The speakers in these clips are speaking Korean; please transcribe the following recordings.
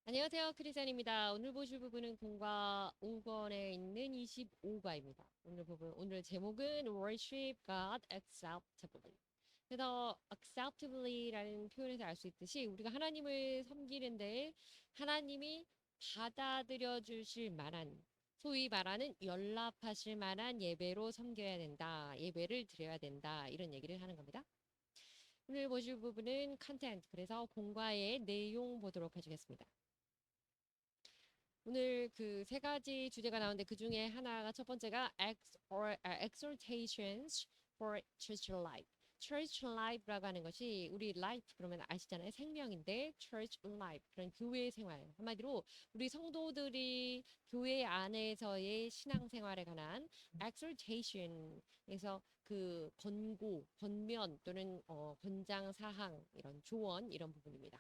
안녕하세요. 크리스찬입니다. 오늘 보실 부분은 공과 5권에 있는 25과입니다. 오늘 제목은 Worship God Acceptably. 그래서 acceptably라는 표현에서 알 수 있듯이 우리가 하나님을 섬기는데 하나님이 받아들여 주실 만한 소위 말하는 연락하실 만한 예배로 섬겨야 된다. 예배를 드려야 된다. 이런 얘기를 하는 겁니다. 오늘 보실 부분은 컨텐트. 그래서 공과의 내용 보도록 하겠습니다. 오늘 그 세 가지 주제가 나오는데 그 중에 하나가 첫 번째가 exhortations for church life. church life라고 하는 것이 우리 life 그러면 아시잖아요. 생명인데 church life 그런 교회 생활. 한마디로 우리 성도들이 교회 안에서의 신앙생활에 관한 exhortation에서 그 권고, 권면 또는 권장 사항 이런 조언 이런 부분입니다.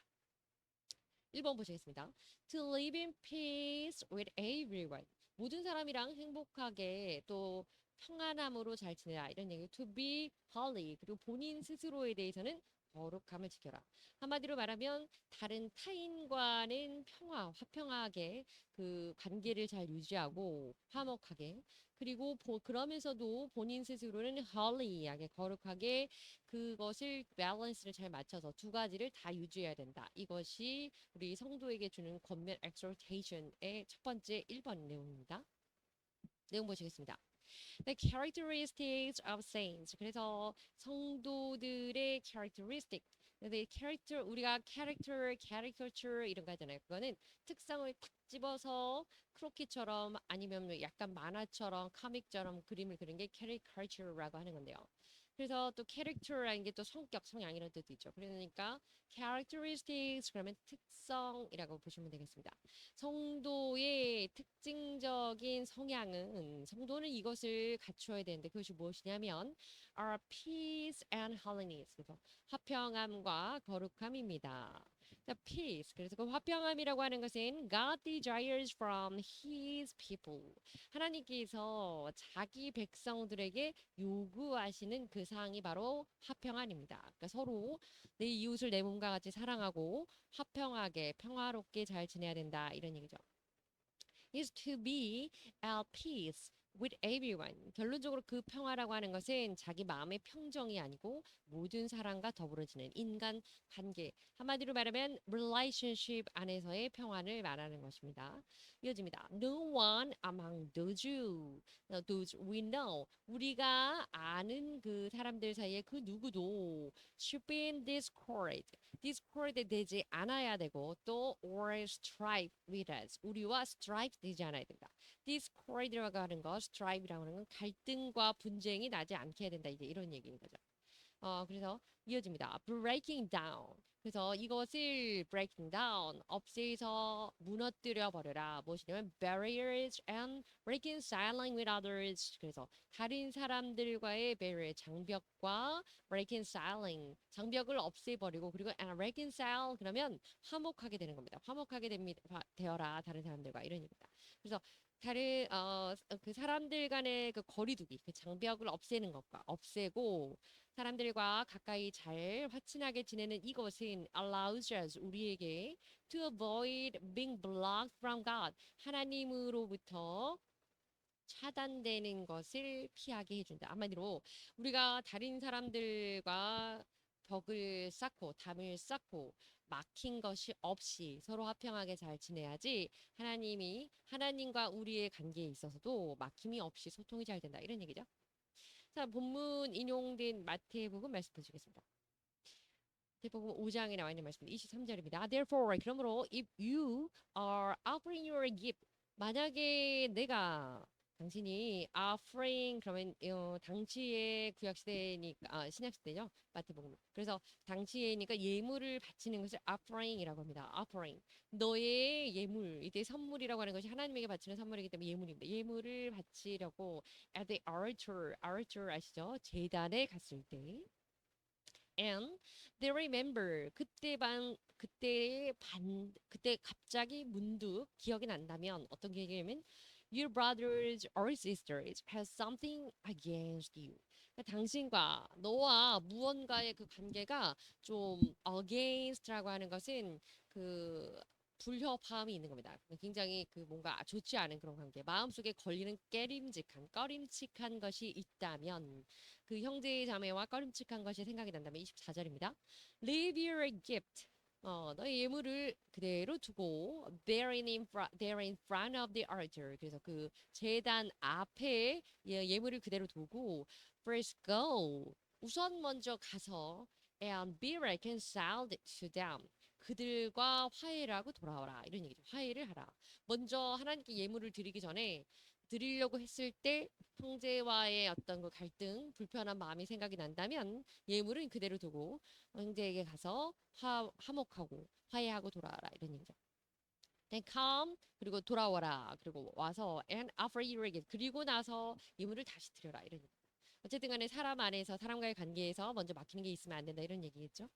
1번 보시겠습니다. To live in peace with everyone. 모든 사람이랑 행복하게 또 평안함으로 잘 지내라. 이런 얘기. To be holy. 그리고 본인 스스로에 대해서는 거룩함을 지켜라. 한마디로 말하면 다른 타인과는 화평하게 그 관계를 잘 유지하고 화목하게 그리고 그러면서도 본인 스스로는 holy하게 거룩하게 그것을 밸런스를 잘 맞춰서 두 가지를 다 유지해야 된다. 이것이 우리 성도에게 주는 권면 exhortation의 첫 번째 1번 내용입니다. 내용 보시겠습니다. The characteristics of saints. 그래서 성도들의 characteristic. 근데 character 우리가 caricature 이런 거 하잖아요. 그거는 특성을 탁 집어서 크로키처럼 아니면 약간 만화처럼 카믹처럼 그림을 그린 게 caricature라고 하는 건데요. 그래서 또 character라는 게 또 성격, 성향 이런 뜻도 있죠. 그러니까 characteristics 그러면 특성이라고 보시면 되겠습니다. 성도의 특징적인 성향은 성도는 이것을 갖추어야 되는데 그것이 무엇이냐면 are peace and holiness. 그래서 화평함과 거룩함입니다. 자, peace. 그래서 그 화평함이라고 하는 것은 God desires from his people. 하나님께서 자기 백성들에게 요구하시는 그 사항이 바로 화평함입니다. 그러니까 서로 내 이웃을 내 몸과 같이 사랑하고 화평하게 평화롭게 잘 지내야 된다 이런 얘기죠. is to be at peace with everyone. 결론적으로 그 평화라고 하는 것은 자기 마음의 평정이 아니고 모든 사람과 더불어 지내는 인간 관계. 한마디로 말하면 relationship 안에서의 평화를 말하는 것입니다. 이어집니다. No one among those we know. 우리가 아는 그 사람들 사이에 그 누구도 should be in discord 되지 않아야 되고 또 or strife with us. 우리와 strife 되지 않아야 된다. discord라고 하는 거, strive라고 하는 건 갈등과 분쟁이 나지 않게 해야 된다. 이제 이런 얘기인 거죠. 그래서 이어집니다. breaking down. 그래서 이것을 breaking down, 없애서 무너뜨려 버려라. 무엇이냐면 barriers and reconciling with others. 그래서 다른 사람들과의 barrier, 장벽과 reconciling, 장벽을 없애버리고 그리고 and reconcile 그러면 화목하게 되는 겁니다. 화목하게 되어라 다른 사람들과 이런 얘기입니다. 그래서 그 사람들 간의 그 거리두기, 그 장벽을 없애는 것과 없애고 사람들과 가까이 잘 화친하게 지내는 이것은 allows us 우리에게 to avoid being blocked from God 하나님으로부터 차단되는 것을 피하게 해준다. 한마디로 우리가 다른 사람들과 벽을 쌓고 담을 쌓고 막힌 것이 없이 서로 화평하게 잘 지내야지 하나님과 우리의 관계에 있어서도 막힘이 없이 소통이 잘 된다. 이런 얘기죠. 자, 본문 인용된 마태복음 말씀 보시겠습니다. 마태복음 5장에 나와 있는 말씀 23절입니다. Therefore, 그러므로 if you are offering your gift, 만약에 당신이 offering 그러면 당시의 구약 시대니까 신약 시대죠. 마태복음. 그래서 당시에니까 예물을 바치는 것을 offering이라고 합니다. offering. 너의 예물, 이때 선물이라고 하는 것이 하나님에게 바치는 선물이기 때문에 예물입니다. 예물을 바치려고 at the altar 아시죠? 제단에 갔을 때 and they remember 그때 갑자기 문득 기억이 난다면 어떤 기억이냐면 your brothers or sisters has something against you. 그러니까 당신과 너와 무언가의 그 관계가 좀 against라고 하는 것은 그 불협화음이 있는 겁니다. 굉장히 그 뭔가 좋지 않은 그런 관계, 마음속에 걸리는 꺼림칙한 것이 있다면 그 형제 자매와 꺼림칙한 것이 생각이 난다면 24절입니다. Leave your gift. 너의 예물을 그대로 두고 there in front of the altar. 그래서 그 제단 앞에 예물을 그대로 두고 first go. 우선 먼저 가서 and be reconciled to them. 그들과 화해를 하고 돌아오라. 이런 얘기죠. 화해를 하라. 먼저 하나님께 예물을 드리기 전에 드리려고 했을 때 형제와의 어떤 그 갈등, 불편한 마음이 생각이 난다면 예물은 그대로 두고 형제에게 가서 화목하고 화해하고 돌아와라. 이런 얘기죠. Then come 그리고 돌아와라. 그리고 와서 and offer your gift. 그리고 나서 예물을 다시 드려라. 이런 얘기. 어쨌든 간에 사람 안에서 사람과의 관계에서 먼저 막히는 게 있으면 안 된다. 이런 얘기겠죠.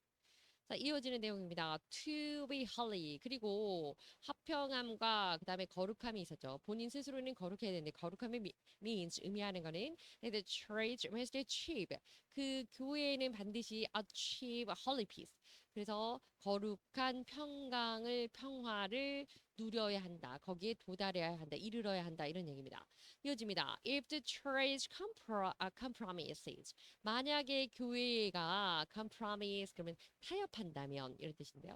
자, 이어지는 내용입니다. To be holy. 그리고 화평함과 그다음에 거룩함이 있었죠. 본인 스스로는 거룩해야 되는데 거룩함이 means 의미하는 거는 the church must achieve. 그 교회는 반드시 achieve holy peace. 그래서 거룩한 평화를 누려야 한다. 거기에 도달해야 한다. 이르러야 한다. 이런 얘기입니다. 이어집니다. If the church compromises. 만약에 교회가 compromise 그러면 타협한다면 이런 뜻인데요.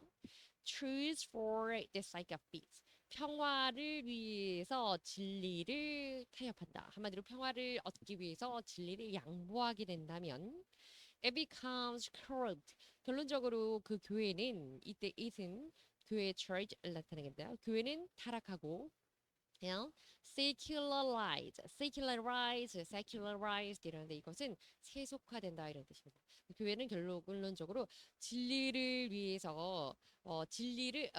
Choose for the sake of peace. 평화를 위해서 진리를 타협한다. 한마디로 평화를 얻기 위해서 진리를 양보하게 된다면 it becomes corrupt. 결론적으로 그 교회는 이때 it은 교회 church를 나타내겠다. 교회는 타락하고 그냥 secularized 이러는데 이것은 세속화된다 이런 뜻입니다. 교회는 결론적으로 진리를 위해서 진리를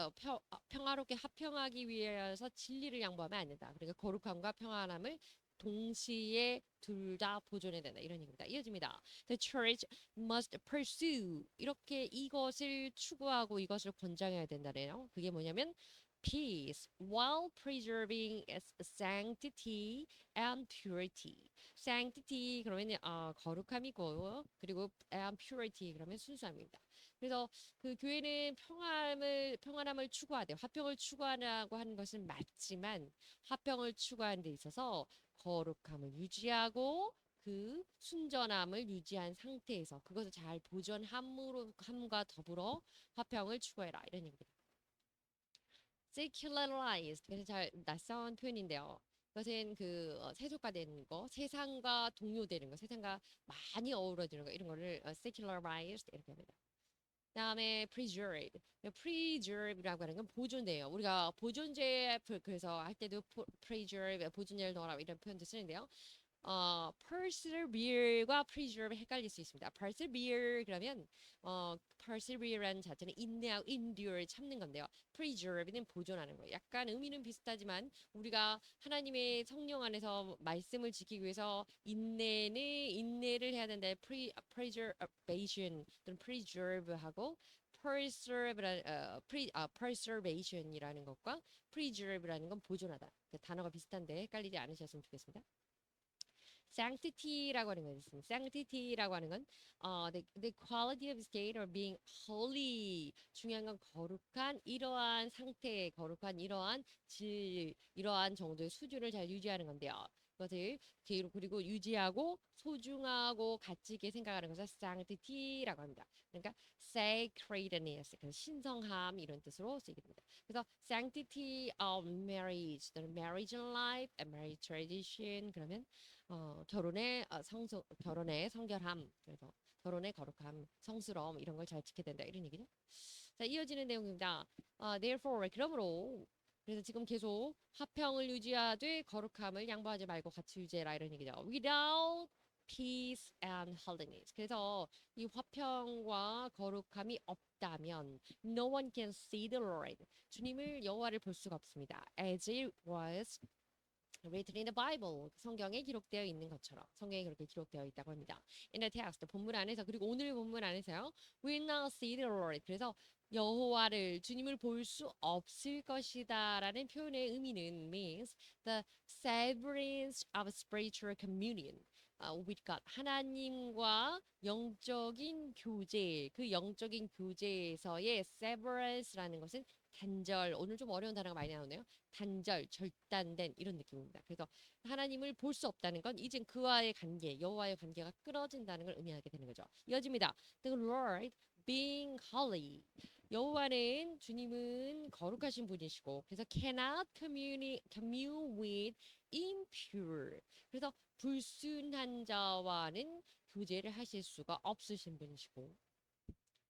평화롭게 합평하기 위해서 진리를 양보하면 안 된다. 그러니까 거룩함과 평안함을 동시에 둘 다 보존해야 된다 이런 얘기입니다. 이어집니다. The church must pursue 이렇게 이것을 추구하고 이것을 권장해야 된다네요. 그게 뭐냐면 peace while preserving its sanctity and purity. sanctity 그러면 거룩함이고 그리고 and purity 그러면 순수함입니다. 그래서 그 교회는 평안함을 추구하되 화평을 추구하라고 하는 것은 맞지만 화평을 화평을 추구하는 데 있어서 거룩함을 유지하고 그 순전함을 유지한 상태에서 그것을 잘 보존함과 더불어 화평을 추구해라 이런 얘기입니다. secularized 그래서 잘 낯선 표현인데요. 그것은 그 세속화되는 거, 세상과 동요되는 거, 세상과 많이 어우러지는 거 이런 거를 secularized 이렇게 합니다. 그다음에 preserve라고 하는 건 보존돼요. 우리가 보존제 그래서 할 때도 preserve 보존제를 넣어라 이런 표현도 쓰는데요. persevere과 preserve 헷갈릴 수 있습니다. persevere 그러면 persevere라는 자체는 인내하고 endure 참는 건데요. preserve는 보존하는 거예요. 약간 의미는 비슷하지만 우리가 하나님의 성령 안에서 말씀을 지키기 위해서 인내를 해야 된다. preservation 또는 preserve하고 preservation이라는 것과 preserve라는 건 보존하다. 단어가 비슷한데 헷갈리지 않으셨으면 좋겠습니다. sanctity라고 하는 건 있습니다. sanctity라고 하는 건 the quality of state or being holy 중요한 건 거룩한 이러한 상태, 거룩한 이러한 정도의 수준을 잘 유지하는 건데요. 그것을 그리고 유지하고 소중하고 가치 있게 생각하는 것을 sanctity라고 합니다. 그러니까 sacredness, 신성함 이런 뜻으로 쓰게 됩니다. 그래서 sanctity of marriage, marriage life, and marriage tradition 그러면 결혼의 성결함, 그래서 결혼의 거룩함, 성스러움 이런 걸 잘 지켜야 된다 이런 얘기죠. 자, 이어지는 내용입니다. therefore 그러므로 그래서 지금 계속 화평을 유지하되 거룩함을 양보하지 말고 같이 유지해라 이런 얘기죠. Without peace and holiness. 그래서 이 화평과 거룩함이 없다면 no one can see the Lord. 주님을 여호와를 볼 수가 없습니다. As it was written in the Bible 성경에 기록되어 있는 것처럼 성경에 그렇게 기록되어 있다고 합니다. In the text 본문 안에서 그리고 오늘 본문 안에서요. will not see the Lord 그래서 여호와를 주님을 볼 수 없을 것이다라는 표현의 의미는 means the severance of spiritual communion with God, 하나님과 영적인 교제, 그 영적인 교제에서의 severance라는 것은 단절, 오늘 좀 어려운 단어가 많이 나오네요. 단절, 절단된 이런 느낌입니다. 그래서 하나님을 볼 수 없다는 건 이젠 그와의 관계, 여호와의 관계가 끊어진다는 걸 의미하게 되는 거죠. 이어집니다. The Lord being holy. 여호와는 주님은 거룩하신 분이시고 그래서 cannot commune with impure. 그래서 불순한 자와는 교제를 하실 수가 없으신 분이시고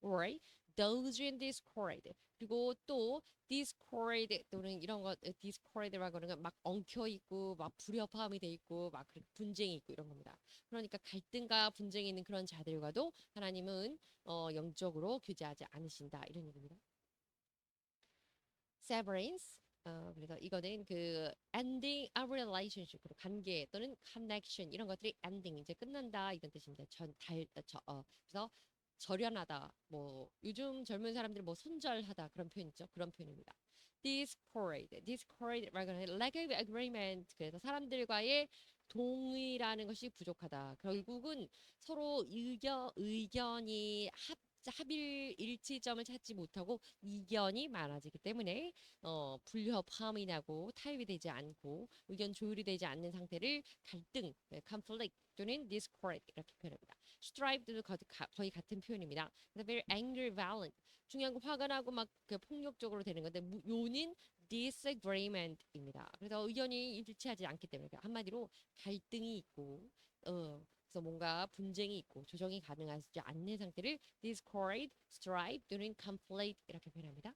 or those in discord. 그리고 또 discord 또는 이런 것 discord라고 하는 건 막 엉켜 있고 막 불협화음이 돼 있고 막 분쟁이 있고 이런 겁니다. 그러니까 갈등과 분쟁이 있는 그런 자들과도 하나님은 영적으로 교제하지 않으신다 이런 얘기입니다. severance. 그래서 이거는 그 ending a relationship, 관계 또는 connection 이런 것들이 ending 이제 끝난다 이런 뜻입니다. 그래서 절연하다. 뭐 요즘 젊은 사람들 뭐 손절하다 그런 표현 있죠. 그런 표현입니다. discord라고 하는 lack of agreement. 그래서 사람들과의 동의라는 것이 부족하다. 결국은 서로 의견이 합일 일치점을 찾지 못하고 이견이 많아지기 때문에 불협화음이 나고 타협이 되지 않고 의견 조율이 되지 않는 상태를 갈등, conflict 또는 discord 이렇게 표현합니다. strive도 거의 같은 표현입니다. very angry, violent. 중요한 건 화가 나고 막 폭력적으로 되는 건데 요는 disagreement입니다. 그래서 의견이 일치하지 않기 때문에 한마디로 갈등이 있고 그래서 뭔가 분쟁이 있고 조정이 가능하지 않는 상태를 discord, strife 또는 conflict 이렇게 표현합니다.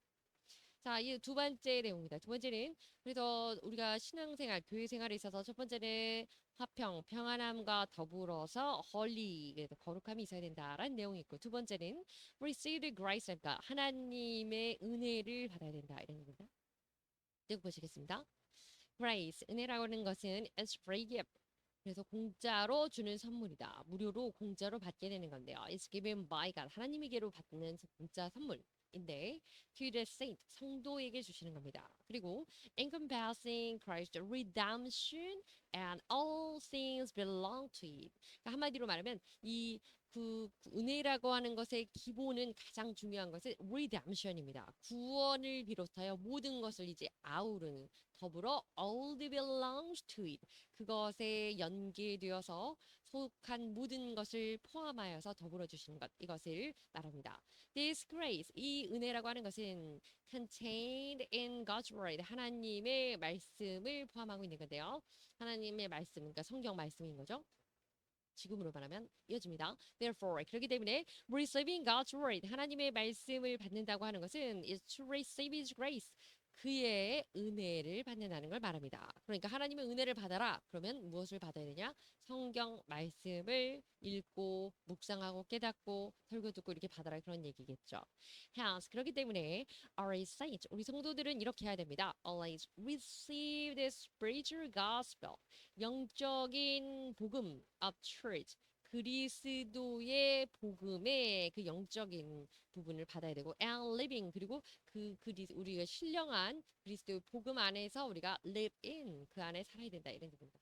자, 이 두 번째 내용입니다. 두 번째는 그래서 우리가 신앙생활, 교회 생활에 있어서 첫 번째는 화평, 평안함과 더불어서 holy, 그래서 거룩함이 있어야 된다라는 내용이 있고 두 번째는 receive the grace, 그러니까 하나님의 은혜를 받아야 된다 이런 얘기입니다. 쭉 보시겠습니다. grace, 은혜라고 하는 것은 is free gift. 그래서 공짜로 주는 선물이다. 무료로 공짜로 받게 되는 건데요. It's given by God. 하나님에게로 받는 공짜 선물인데 to the saint, 성도에게 주시는 겁니다. 그리고 encompassing Christ's redemption and all things belong to it. 그러니까 한마디로 말하면 그 은혜라고 하는 것의 기본은 가장 중요한 것은 redemption입니다. 구원을 비롯하여 모든 것을 이제 아우르는 더불어 all belongs to it. 그것에 연계되어서 속한 모든 것을 포함하여서 더불어 주시는 것 이것을 말합니다. This grace 이 은혜라고 하는 것은 contained in God's word 하나님의 말씀을 포함하고 있는 건데요. 하나님의 말씀 그러니까 성경 말씀인 거죠. 지금으로 말하면 이어집니다. Therefore, 그렇기 때문에 receiving God's word, 하나님의 말씀을 받는다고 하는 것은 is to receive His grace, 그의 은혜를 받는다는 걸 말합니다. 그러니까 하나님의 은혜를 받아라. 그러면 무엇을 받아야 되냐? 성경 말씀을 읽고 묵상하고 깨닫고 설교 듣고 이렇게 받아라 그런 얘기겠죠. Hence, 그렇기 때문에 our saints, 우리 성도들은 이렇게 해야 됩니다. Always receive the spiritual gospel. 영적인 복음 of truth. 그리스도의 복음의 그 영적인 부분을 받아야 되고 and living 그리고 우리가 신령한 그리스도의 복음 안에서 우리가 live in 그 안에 살아야 된다 이런 얘기입니다.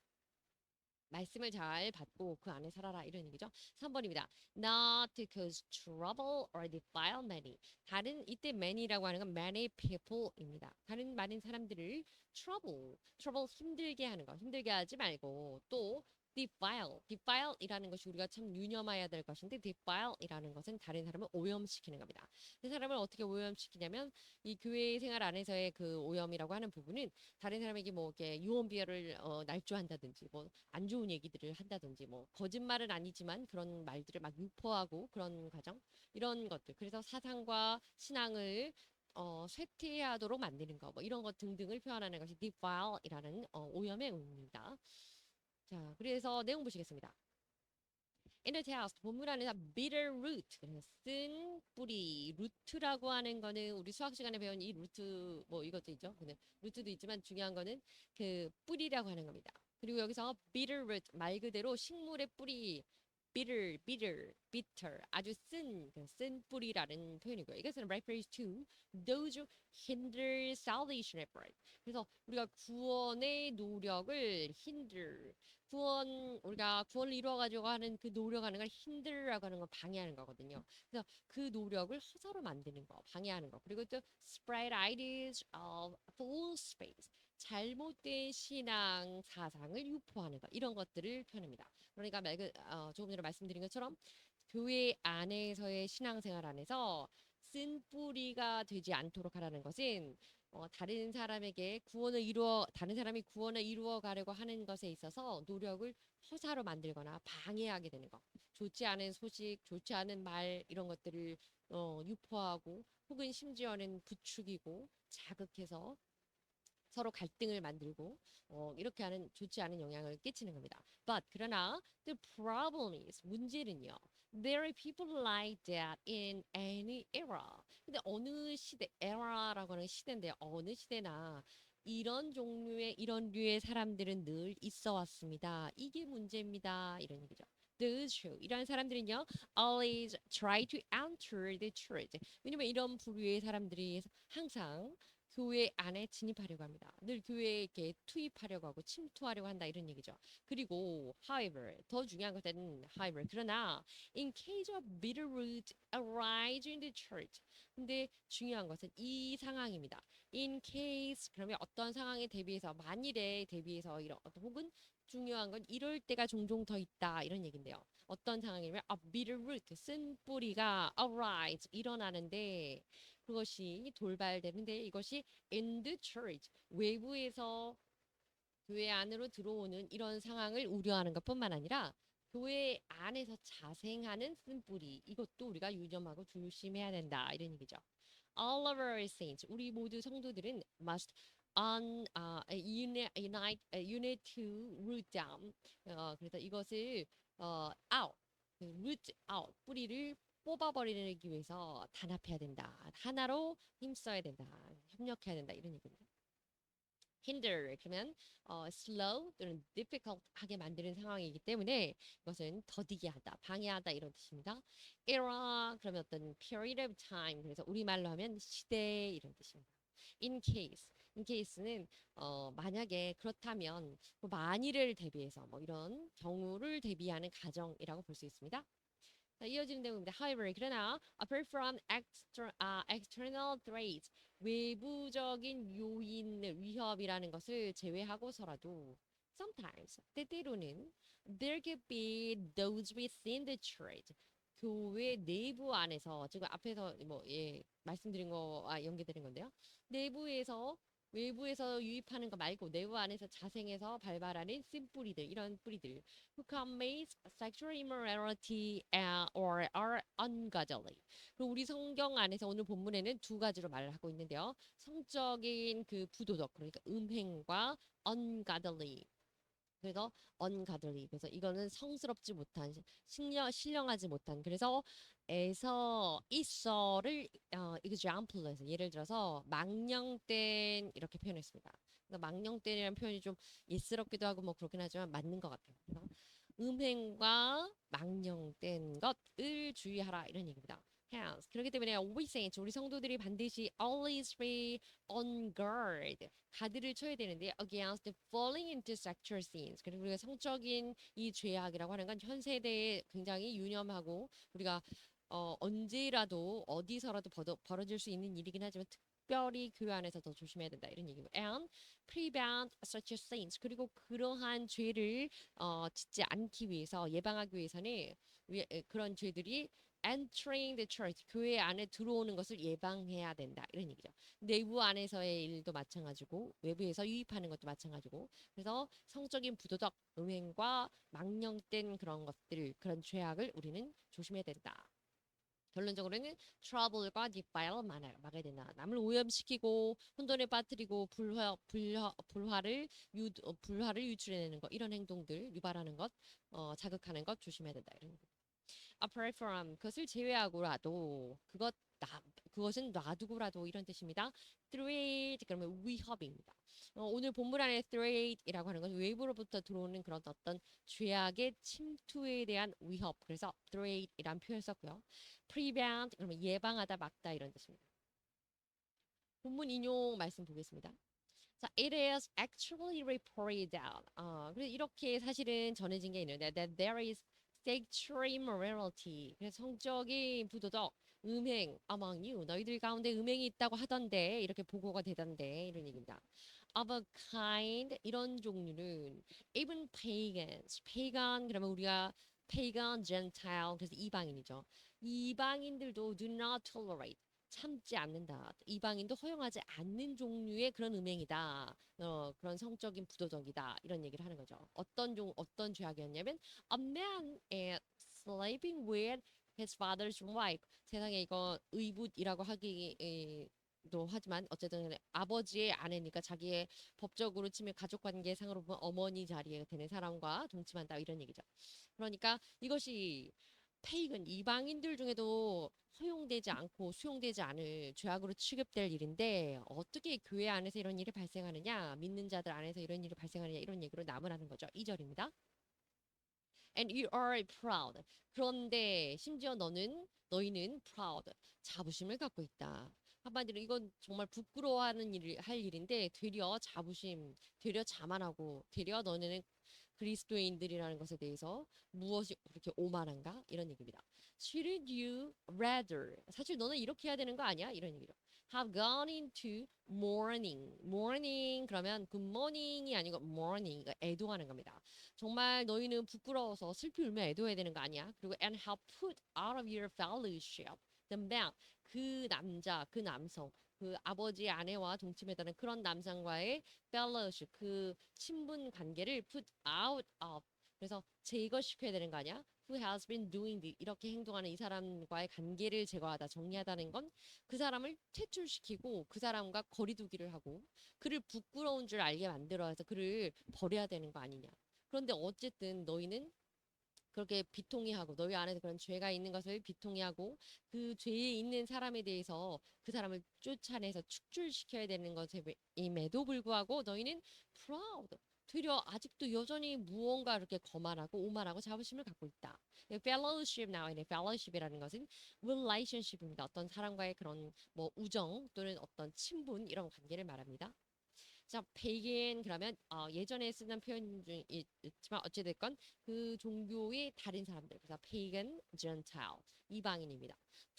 말씀을 잘 받고 그 안에 살아라 이런 얘기죠. 3번입니다. Not to cause trouble or defile many. 다른 이때 many라고 하는 건 many people입니다. 다른 많은 사람들을 trouble 힘들게 하는 거, 힘들게 하지 말고 또 defile이라는 것이 우리가 참 유념해야 될 것인데 defile이라는 것은 다른 사람을 오염시키는 겁니다. 그 사람을 어떻게 오염시키냐면 이 교회 생활 안에서의 그 오염이라고 하는 부분은 다른 사람에게 뭐 이렇게 유언비어를 날조한다든지 뭐 안 좋은 얘기들을 한다든지 뭐 거짓말은 아니지만 그런 말들을 막 유포하고 그런 과정 이런 것들 그래서 사상과 신앙을 쇠퇴하도록 만드는 거 뭐 이런 것 등등을 표현하는 것이 defile이라는 오염의 의미입니다. 자, 그래서 내용 보시겠습니다. In the text, 본문 안에서 bitter root, 쓴 뿌리, 루트라고 하는 거는 우리 수학 시간에 배운 이 루트, 뭐 이것도 있죠. 근데 루트도 있지만 중요한 거는 그 뿌리라고 하는 겁니다. 그리고 여기서 bitter root, 말 그대로 식물의 뿌리, bitter, 아주 쓴 뿌리라는 표현이고요. 이것은 reference to those who hinder salvation effort. 그래서 우리가 구원의 노력을 우리가 구원을 이루어가지고 하는 그 노력하는 걸 hinder라고 하는 건 방해하는 거거든요. 그래서 그 노력을 허사로 만드는 거, 방해하는 거. 그리고 또 spread ideas of false faith. 잘못된 신앙 사상을 유포하는 것 이런 것들을 표현합니다. 그러니까 조금 전에 말씀드린 것처럼 교회 안에서의 신앙생활 안에서 쓴 뿌리가 되지 않도록 하라는 것은 다른 사람이 구원을 이루어 가려고 하는 것에 있어서 노력을 허사로 만들거나 방해하게 되는 것. 좋지 않은 소식, 좋지 않은 말 이런 것들을 유포하고 혹은 심지어는 부추기고 자극해서 서로 갈등을 만들고 이렇게 하는 좋지 않은 영향을 끼치는 겁니다. But 그러나 the problem is 문제는요. There are people like that in any era. 근데 어느 시대, era라고 하는 시대인데 어느 시대나 이런 류의 사람들은 늘 있어 왔습니다. 이게 문제입니다. 이런 얘기죠. The true. 이런 사람들은요, always try to enter the church. 왜냐면 이런 부류의 사람들이 항상 교회 안에 진입하려고 합니다. 늘 교회에 이렇게 투입하려고 하고 침투하려고 한다 이런 얘기죠. 그리고 however 더 중요한 것은 however 그러나 in case of bitter root arise in the church. 근데 중요한 것은 이 상황입니다. in case 그러면 어떤 상황에 대비해서 만일에 대비해서 이런 혹은 중요한 건 이럴 때가 종종 더 있다 이런 얘긴데요. 어떤 상황이냐면 a bitter root 쓴 뿌리가 arise 일어나는데 그것이 돌발되는데 이것이 in the church 외부에서 교회 안으로 들어오는 이런 상황을 우려하는 것뿐만 아니라 교회 안에서 자생하는 쓴뿌리 이것도 우리가 유념하고 조심해야 된다 이런 얘기죠. All of our saints 우리 모두 성도들은 must unite to root down 그래서 이것을 out root out 뿌리를 뽑아버리기 위해서 단합해야 된다. 하나로 힘써야 된다. 협력해야 된다. 이런 얘기입니다. hinder 그러면 slow 또는 difficult 하게 만드는 상황이기 때문에 이것은 더디게 하다, 방해하다 이런 뜻입니다. era 그러면 어떤 period of time 그래서 우리말로 하면 시대 이런 뜻입니다. in case는 만약에 그렇다면 만일을 대비해서 뭐 이런 경우를 대비하는 가정이라고 볼 수 있습니다. 자, 이어지는 내용입니다. However, 그러나 apart from external threats, 외부적인 위협이라는 것을 제외하고서라도 sometimes, 때때로는 there could be those within the church, 교회 내부 안에서 지금 앞에서 말씀드린 거와 연계되는 건데요. 내부에서 외부에서 유입하는 거 말고 내부 안에서 자생해서 발발하는 쓴뿌리들 이런 뿌리들 who commit sexual immorality or are ungodly. 그리고 우리 성경 안에서 오늘 본문에는 두 가지로 말을 하고 있는데요. 성적인 그 부도덕 그러니까 음행과 ungodly 그래서 ungodly 그래서 이거는 성스럽지 못한 신령하지 못한 그래서 이서를 example에서 예를 들어서 망령된 이렇게 표현했습니다. 그러니까 망령된이라는 표현이 좀 예스럽기도 하고 뭐 그렇긴 하지만 맞는 것 같아요. 그래서 음행과 망령된 것을 주의하라 이런 얘기입니다. Hence, 그렇기 때문에 we saints 우리 성도들이 반드시 always be on guard 가드를 쳐야 되는데 against the falling into sexual sins 그리고 우리가 성적인 이 죄악이라고 하는 건 현 세대에 굉장히 유념하고 우리가 언제라도 어디서라도 벌어질 수 있는 일이긴 하지만 특별히 교회 안에서 더 조심해야 된다 이런 얘기고 and prevent such sins 그리고 그러한 죄를 짓지 않기 위해서 예방하기 위해서는 그런 죄들이 entering the church 교회 안에 들어오는 것을 예방해야 된다 이런 얘기죠. 내부 안에서의 일도 마찬가지고 외부에서 유입하는 것도 마찬가지고 그래서 성적인 부도덕 음행과 망령된 그런 것들 그런 죄악을 우리는 조심해야 된다. 결론적으로는 trouble과 defile 막아야 된다. 남을 오염시키고 혼돈에 빠뜨리고 불화를 유출해내는 것 이런 행동들 유발하는 것 자극하는 것 조심해야 된다. 이런 거. apart from 그것을 제외하고라도 그것은 놔두고라도 이런 뜻입니다. threat 그러면 위협입니다. 오늘 본문 안에 threat이라고 하는 것은 외부로부터 들어오는 그런 어떤 죄악의 침투에 대한 위협. 그래서 threat이란 표현을 썼고요. prevent 그러면 예방하다, 막다 이런 뜻입니다. 본문 인용 말씀 보겠습니다. 자, it is actually reported out. 그래서 이렇게 사실은 전해진 게 있는데 that there is sexual immorality. 그래서 성적인 부도덕, 음행 among you. 너희들 가운데 음행이 있다고 하던데 이렇게 보고가 되던데 이런 얘기입니다. Of a kind 이런 종류는 even pagans. pagan 그러면 우리가 pagan, gentile 그래서 이방인이죠. 이방인들도 do not tolerate. 참지 않는다. 이방인도 허용하지 않는 종류의 그런 음행이다. 그런 성적인 부도덕이다. 이런 얘기를 하는 거죠. 어떤 죄악이었냐면 a man is sleeping with his father's wife. 세상에 이거 의붓이라고 하기도 하지만 어쨌든 아버지의 아내니까 자기의 법적으로 치면 가족관계상으로 보면 어머니 자리에 되는 사람과 동침한다 이런 얘기죠. 그러니까 이것이 페이건 이방인들 중에도 허용되지 않고 수용되지 않을 죄악으로 취급될 일인데 어떻게 교회 안에서 이런 일이 발생하느냐, 믿는 자들 안에서 이런 일이 발생하느냐 이런 얘기로 남으라는 거죠. 2절입니다. And you are proud. 그런데 심지어 너희는 proud. 자부심을 갖고 있다. 한마디로 이건 정말 부끄러워하는 할 일인데 되려 자부심, 되려 자만하고 되려 너네는 그리스도인들이라는 것에 대해서 무엇이 그렇게 오만한가? 이런 얘기입니다. Shouldn't you rather? 사실 너는 이렇게 해야 되는 거 아니야? 이런 얘기죠. Have gone into mourning. mourning 그러면 good morning이 아니고 mourning, 애도하는 겁니다. 정말 너희는 부끄러워서 슬피 울며 애도해야 되는 거 아니야? 그리고 and have put out of your fellowship the man, 그 남자, 그 남성, 그 아버지 아내와 동침했다는 그런 남성과의 fellowship, 그 친분 관계를 put out of. 그래서 제거시켜야 되는 거 아니야? Who has been doing this. 이렇게 행동하는 이 사람과의 관계를 제거하다, 정리하다는 건 그 사람을 퇴출시키고 그 사람과 거리두기를 하고 그를 부끄러운 줄 알게 만들어서 그를 버려야 되는 거 아니냐. 그런데 어쨌든 너희는 그렇게 비통해하고 너희 안에서 그런 죄가 있는 것을 비통해하고 그 죄에 있는 사람에 대해서 그 사람을 쫓아내서 축출시켜야 되는 것임에도 불구하고 너희는 proud. 되려 아직도 여전히 무언가 이렇게 거만하고 오만하고 자부심을 갖고 있다. fellowship 나와 있는 fellowship이라는 것은 relationship입니다. 어떤 사람과의 그런 뭐 우정 또는 어떤 친분 이런 관계를 말합니다. 자, pagan 그러면 예전에 쓰던 표현 중 있지만 어찌됐건 그 종교의 다른 사람들 그래서 pagan, gentile 이방인입니다.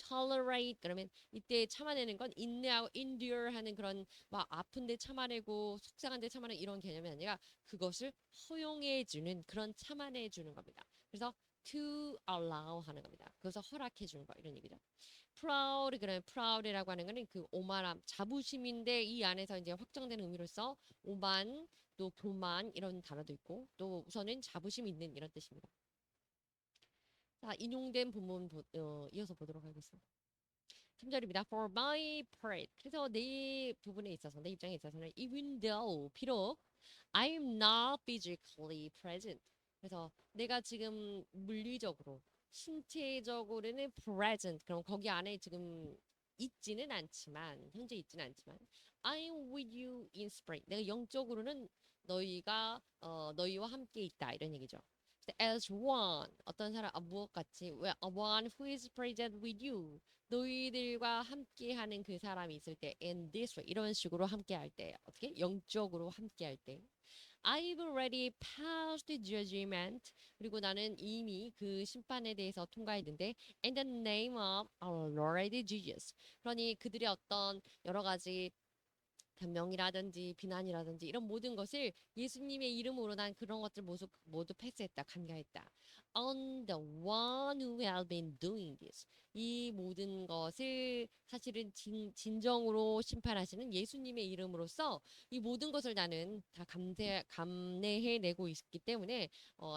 tolerate 그러면 이때 참아내는 건 인내하고 endure 하는 그런 막 아픈데 참아내고 속상한데 참아내는 이런 개념이 아니라 그것을 허용해주는 그런 참아내주는 겁니다. 그래서 to allow 하는 겁니다. 그것을 허락해주는 거 이런 얘기죠. proud 그러면 proud이라고 하는 거는 그 오만함, 자부심인데 이 안에서 이제 확정되는 의미로서 오만, 또 교만 이런 단어도 있고 또 우선은 자부심 있는 이런 뜻입니다. 자, 인용된 본문 이어서 보도록 하겠습니다. 3절입니다. For my part. 그래서 내 부분에 있어서 내 입장에 있어서는 even though 비록 I'm not physically present. 그래서 내가 지금 물리적으로 신체적으로는 present. 그럼 거기 안에 지금 있지는 않지만 현재 있지는 않지만 I'm with you in spirit. 내가 영적으로는 너희와 함께 있다 이런 얘기죠. As one 어떤 사람 무엇 같이 one who is present with you 너희들과 함께하는 그 사람이 있을 때 in this way 이런 식으로 함께할 때 어떻게 영적으로 함께할 때 I've already passed judgment. 그리고 나는 이미 그 심판에 대해서 통과했는데 in the name of our Lord Jesus. 그러니 그들의 어떤 여러 가지 변명이라든지 비난이라든지 이런 모든 것을 예수님의 이름으로 난 그런 것들 모두 패스했다, 간과했다. On the one who has been doing this. 이 모든 것을 사실은 진정으로 심판하시는 예수님의 이름으로써 이 모든 것을 나는 다 감내해내고 있기 때문에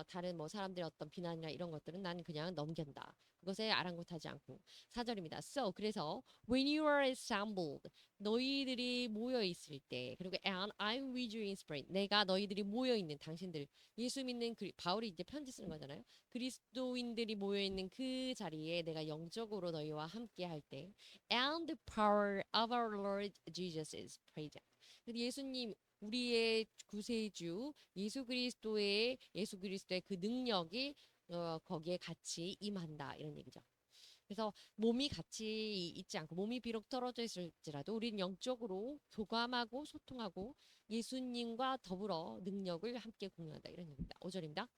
다른 뭐 사람들의 어떤 비난이나 이런 것들은 나는 그냥 넘긴다. 그것에 아랑곳하지 않고 4절입니다. So 그래서 when you are assembled 너희들이 모여 있을 때 그리고 and I'm with you in spirit 내가 너희들이 모여 있는 당신들 예수 믿는 바울이 이제 편지 쓰는 거잖아요. 그리스도인들이 모여 있는 그 자리에 내가 영적으로 너희와 함께 할 때 and the power of our Lord Jesus is present. 예수님 우리의 구세주 예수 그리스도의 그 능력이 거기에 같이 임한다 이런 얘기죠. 그래서 몸이 같이 있지 않고 몸이 비록 떨어져 있을지라도 우리는 영적으로 교감하고 소통하고 예수님과 더불어 능력을 함께 공유한다 이런 얘기입니다. 5절입니다.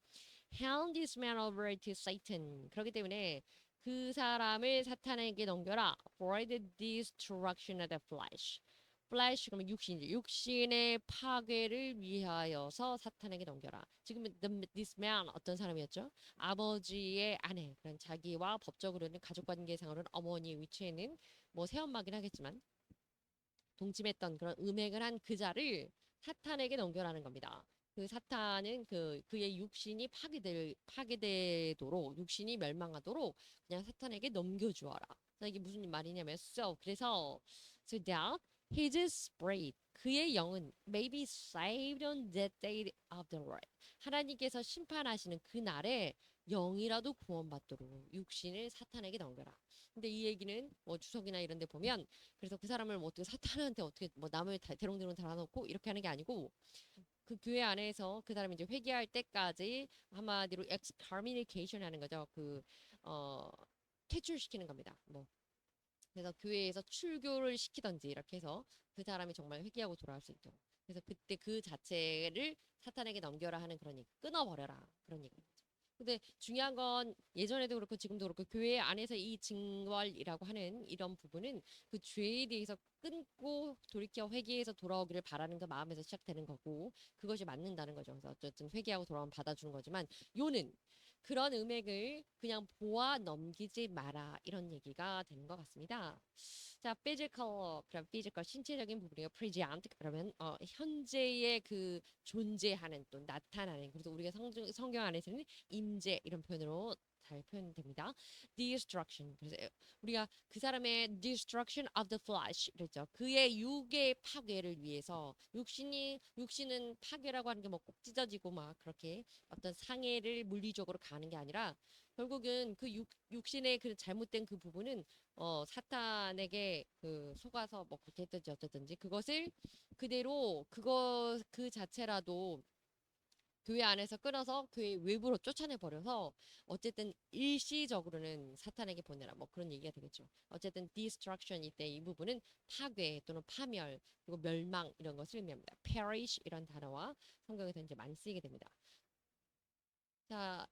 Hand this man over to Satan. 그렇기 때문에 그 사람을 사탄에게 넘겨라. For the destruction of the flesh. flesh 그러면 육신이죠. 육신의 파괴를 위하여서 사탄에게 넘겨라. 지금 this man 어떤 사람이었죠? 아버지의 아내, 그런 자기와 법적으로는 가족관계상으로는 어머니의 위치에는 뭐 새엄마긴 하겠지만 동침했던 그런 음행을 한 그자를 사탄에게 넘겨라는 겁니다. 그 사탄은 그의 육신이 파괴되도록 육신이 멸망하도록 그냥 사탄에게 넘겨주어라. 이게 무슨 말이냐면 그래서 so that his spirit 그의 영은 may be saved on that day of the Lord. 하나님께서 심판하시는 그 날에 영이라도 구원받도록 육신을 사탄에게 넘겨라. 근데 이 얘기는 뭐 주석이나 이런 데 보면 그래서 그 사람을 뭐 어떻게 사탄한테 어떻게 뭐 남을 대롱대롱 달아놓고 이렇게 하는 게 아니고 그 교회 안에서 그 사람이 이제 회개할 때까지 한마디로 excommunication 하는 거죠. 퇴출시키는 겁니다. 뭐 그래서 교회에서 출교를 시키던지 이렇게 해서 그 사람이 정말 회개하고 돌아올 수 있도록. 그래서 그때 그 자체를 사탄에게 넘겨라 하는 그런 얘기, 끊어버려라 그런 얘기입니다. 근데 중요한 건 예전에도 그렇고 지금도 그렇고 교회 안에서 이 징벌이라고 하는 이런 부분은 그 죄에 대해서 끊고 돌이켜 회개해서 돌아오기를 바라는 그 마음에서 시작되는 거고 그것이 맞는다는 거죠. 그래서 어쨌든 회개하고 돌아오면 받아주는 거지만 요는 그런 음액을 그냥 보아 넘기지 마라 이런 얘기가 되는 것 같습니다. 자, physical 그럼 physical 신체적인 부분이요. present 그러면 현재의 그 존재하는 또 나타나는 그래서 우리가 성경 안에서는 임재 이런 표현으로 잘 표현됩니다. destruction 그래서 우리가 그 사람의 destruction of the flesh 그랬죠. 그의 육의 파괴를 위해서 육신은 파괴라고 하는 게 뭐 꼭 찢어지고 막 그렇게 어떤 상해를 물리적으로 가는 게 아니라 결국은 그 육신의 그 잘못된 그 부분은 사탄에게 그 속아서 뭐 그렇게 했든지 어쨌든지 그것을 그대로 그 자체라도 교회 안에서 끊어서 교회 외부로 쫓아내 버려서 어쨌든 일시적으로는 사탄에게 보내라 뭐 그런 얘기가 되겠죠. 어쨌든 destruction 이때 이 부분은 파괴 또는 파멸 그리고 멸망 이런 것을 의미합니다. perish 이런 단어와 성경에서 이제 많이 쓰이게 됩니다. 자,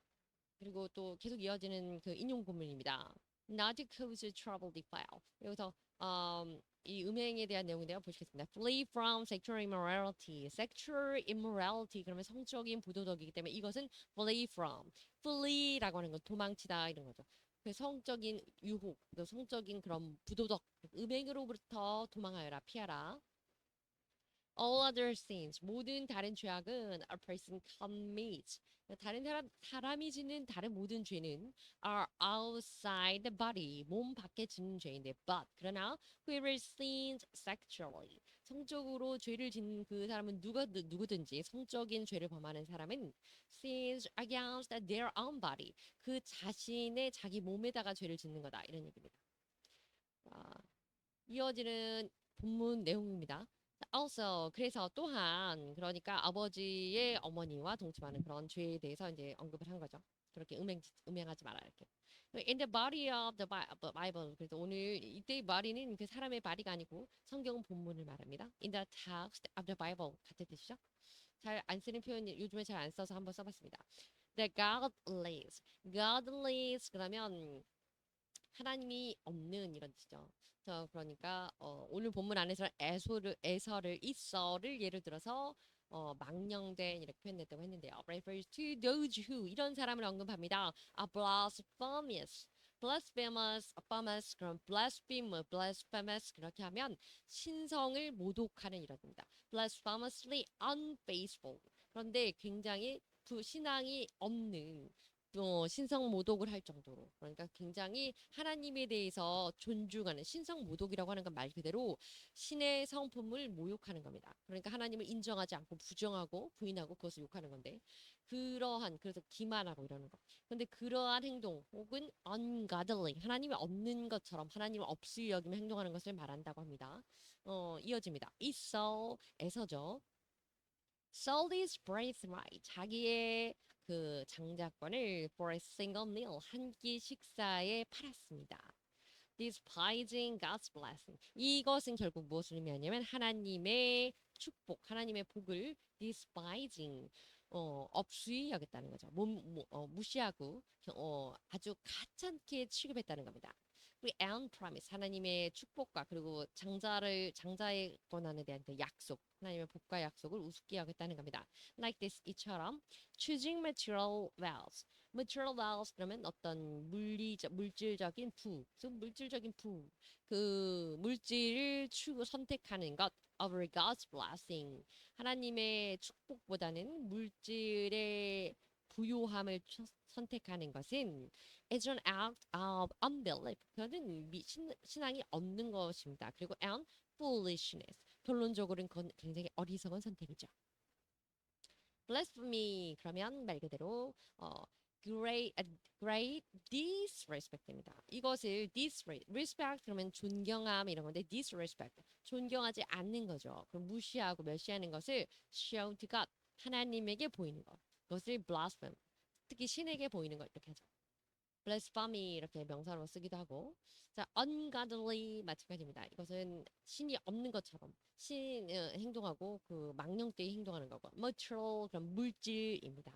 그리고 또 계속 이어지는 그 인용 본문입니다. Not to cause trouble defile. 여기서 이 음행에 대한 내용인데요. 보시겠습니다. Flee from sexual immorality. Sexual immorality 그러면 성적인 부도덕이기 때문에 이것은 flee from. flee라고 하는 건 도망치다 이런 거죠. 그 성적인 유혹, 성적인 그런 부도덕, 음행으로부터 도망하여라, 피하라. All other sins, 모든 다른 죄악은 a person commits. 다른 사람이 짓는 다른 모든 죄는 are outside the body, 몸 밖에 짓는 죄인데, but 그러나 whoever sins sexually, 성적으로 죄를 짓는 그 사람은 누구든지 성적인 죄를 범하는 사람은 sins against their own body, 그 자신의 자기 몸에다가 죄를 짓는 거다 이런 얘기입니다. 이어지는 본문 내용입니다. Also 그래서 또한 그러니까 아버지의 어머니와 동침하는 그런 죄에 대해서 이제 언급을 한 거죠. 그렇게 음행하지 마라 이렇게. In the body of the Bible 그래서 오늘 이때 body는 그 사람의 body가 아니고 성경 본문을 말합니다. In the text of the Bible 같은 뜻이죠. 잘 안 쓰는 표현 요즘에 잘 안 써서 한번 써봤습니다. The godless, godless 그러면 하나님이 없는 이런 뜻이죠. 그러니까 오늘 본문 안에서 에서를 이서를 예를 들어서 망령된 이렇게 표현했다고 했는데요. refers to those who 이런 사람을 언급합니다. a blasphemous, blasphemous 그럼 blasphemous 그렇게 하면 신성을 모독하는 이런 뜻입니다. blasphemously unfaithful 그런데 굉장히 신앙이 없는 신성 모독을 할 정도로 그러니까 굉장히 하나님에 대해서 존중하는 신성 모독이라고 하는 건 말 그대로 신의 성품을 모욕하는 겁니다. 그러니까 하나님을 인정하지 않고 부정하고 부인하고 그것을 욕하는 건데 그러한 그래서 기만하고 이러는 거. 근데 그러한 행동 혹은 ungodly 하나님이 없는 것처럼 하나님을 없이 여기며 행동하는 것을 말한다고 합니다. 이어집니다. 이서에서죠. sold his birthright 자기의 그 장자권을 for a single meal 한 끼 식사에 팔았습니다. despising God's blessing 이것은 결국 무엇을 의미하냐면 하나님의 축복, 하나님의 복을 despising 업수히 여겼다는 거죠. 무시하고 아주 가찮게 취급했다는 겁니다. 그리고 and promise 하나님의 축복과 그리고 장자의 권한에 대한 그 약속 하나님의 복과 약속을 우습게 여겼다는 겁니다. Like this 이처럼 choosing material wealth material wealth 그러면 어떤 물질적인 그 물질을 선택하는 것 over God's blessing 하나님의 축복보다는 물질의 부요함을 선택하는 것은 is an act of unbelief. 그거는 신앙이 없는 것입니다. 그리고 and foolishness. 결론적으로는 그건 굉장히 어리석은 선택이죠. blasphemy 그러면 말 그대로 great disrespect입니다. 이것을 respect 그러면 존경함 이런 건데 disrespect 존경하지 않는 거죠. 그럼 무시하고 멸시하는 것을 show to God 하나님에게 보이는 것. 그것을 blasphemy 특히 신에게 보이는 것 이렇게 하죠. blasphemy 이렇게 명사로 쓰기도 하고 자 ungodly 마찬가지입니다. 이것은 신이 없는 것처럼 신 행동하고 그 망령되이 행동하는 거고 material 그럼 물질입니다.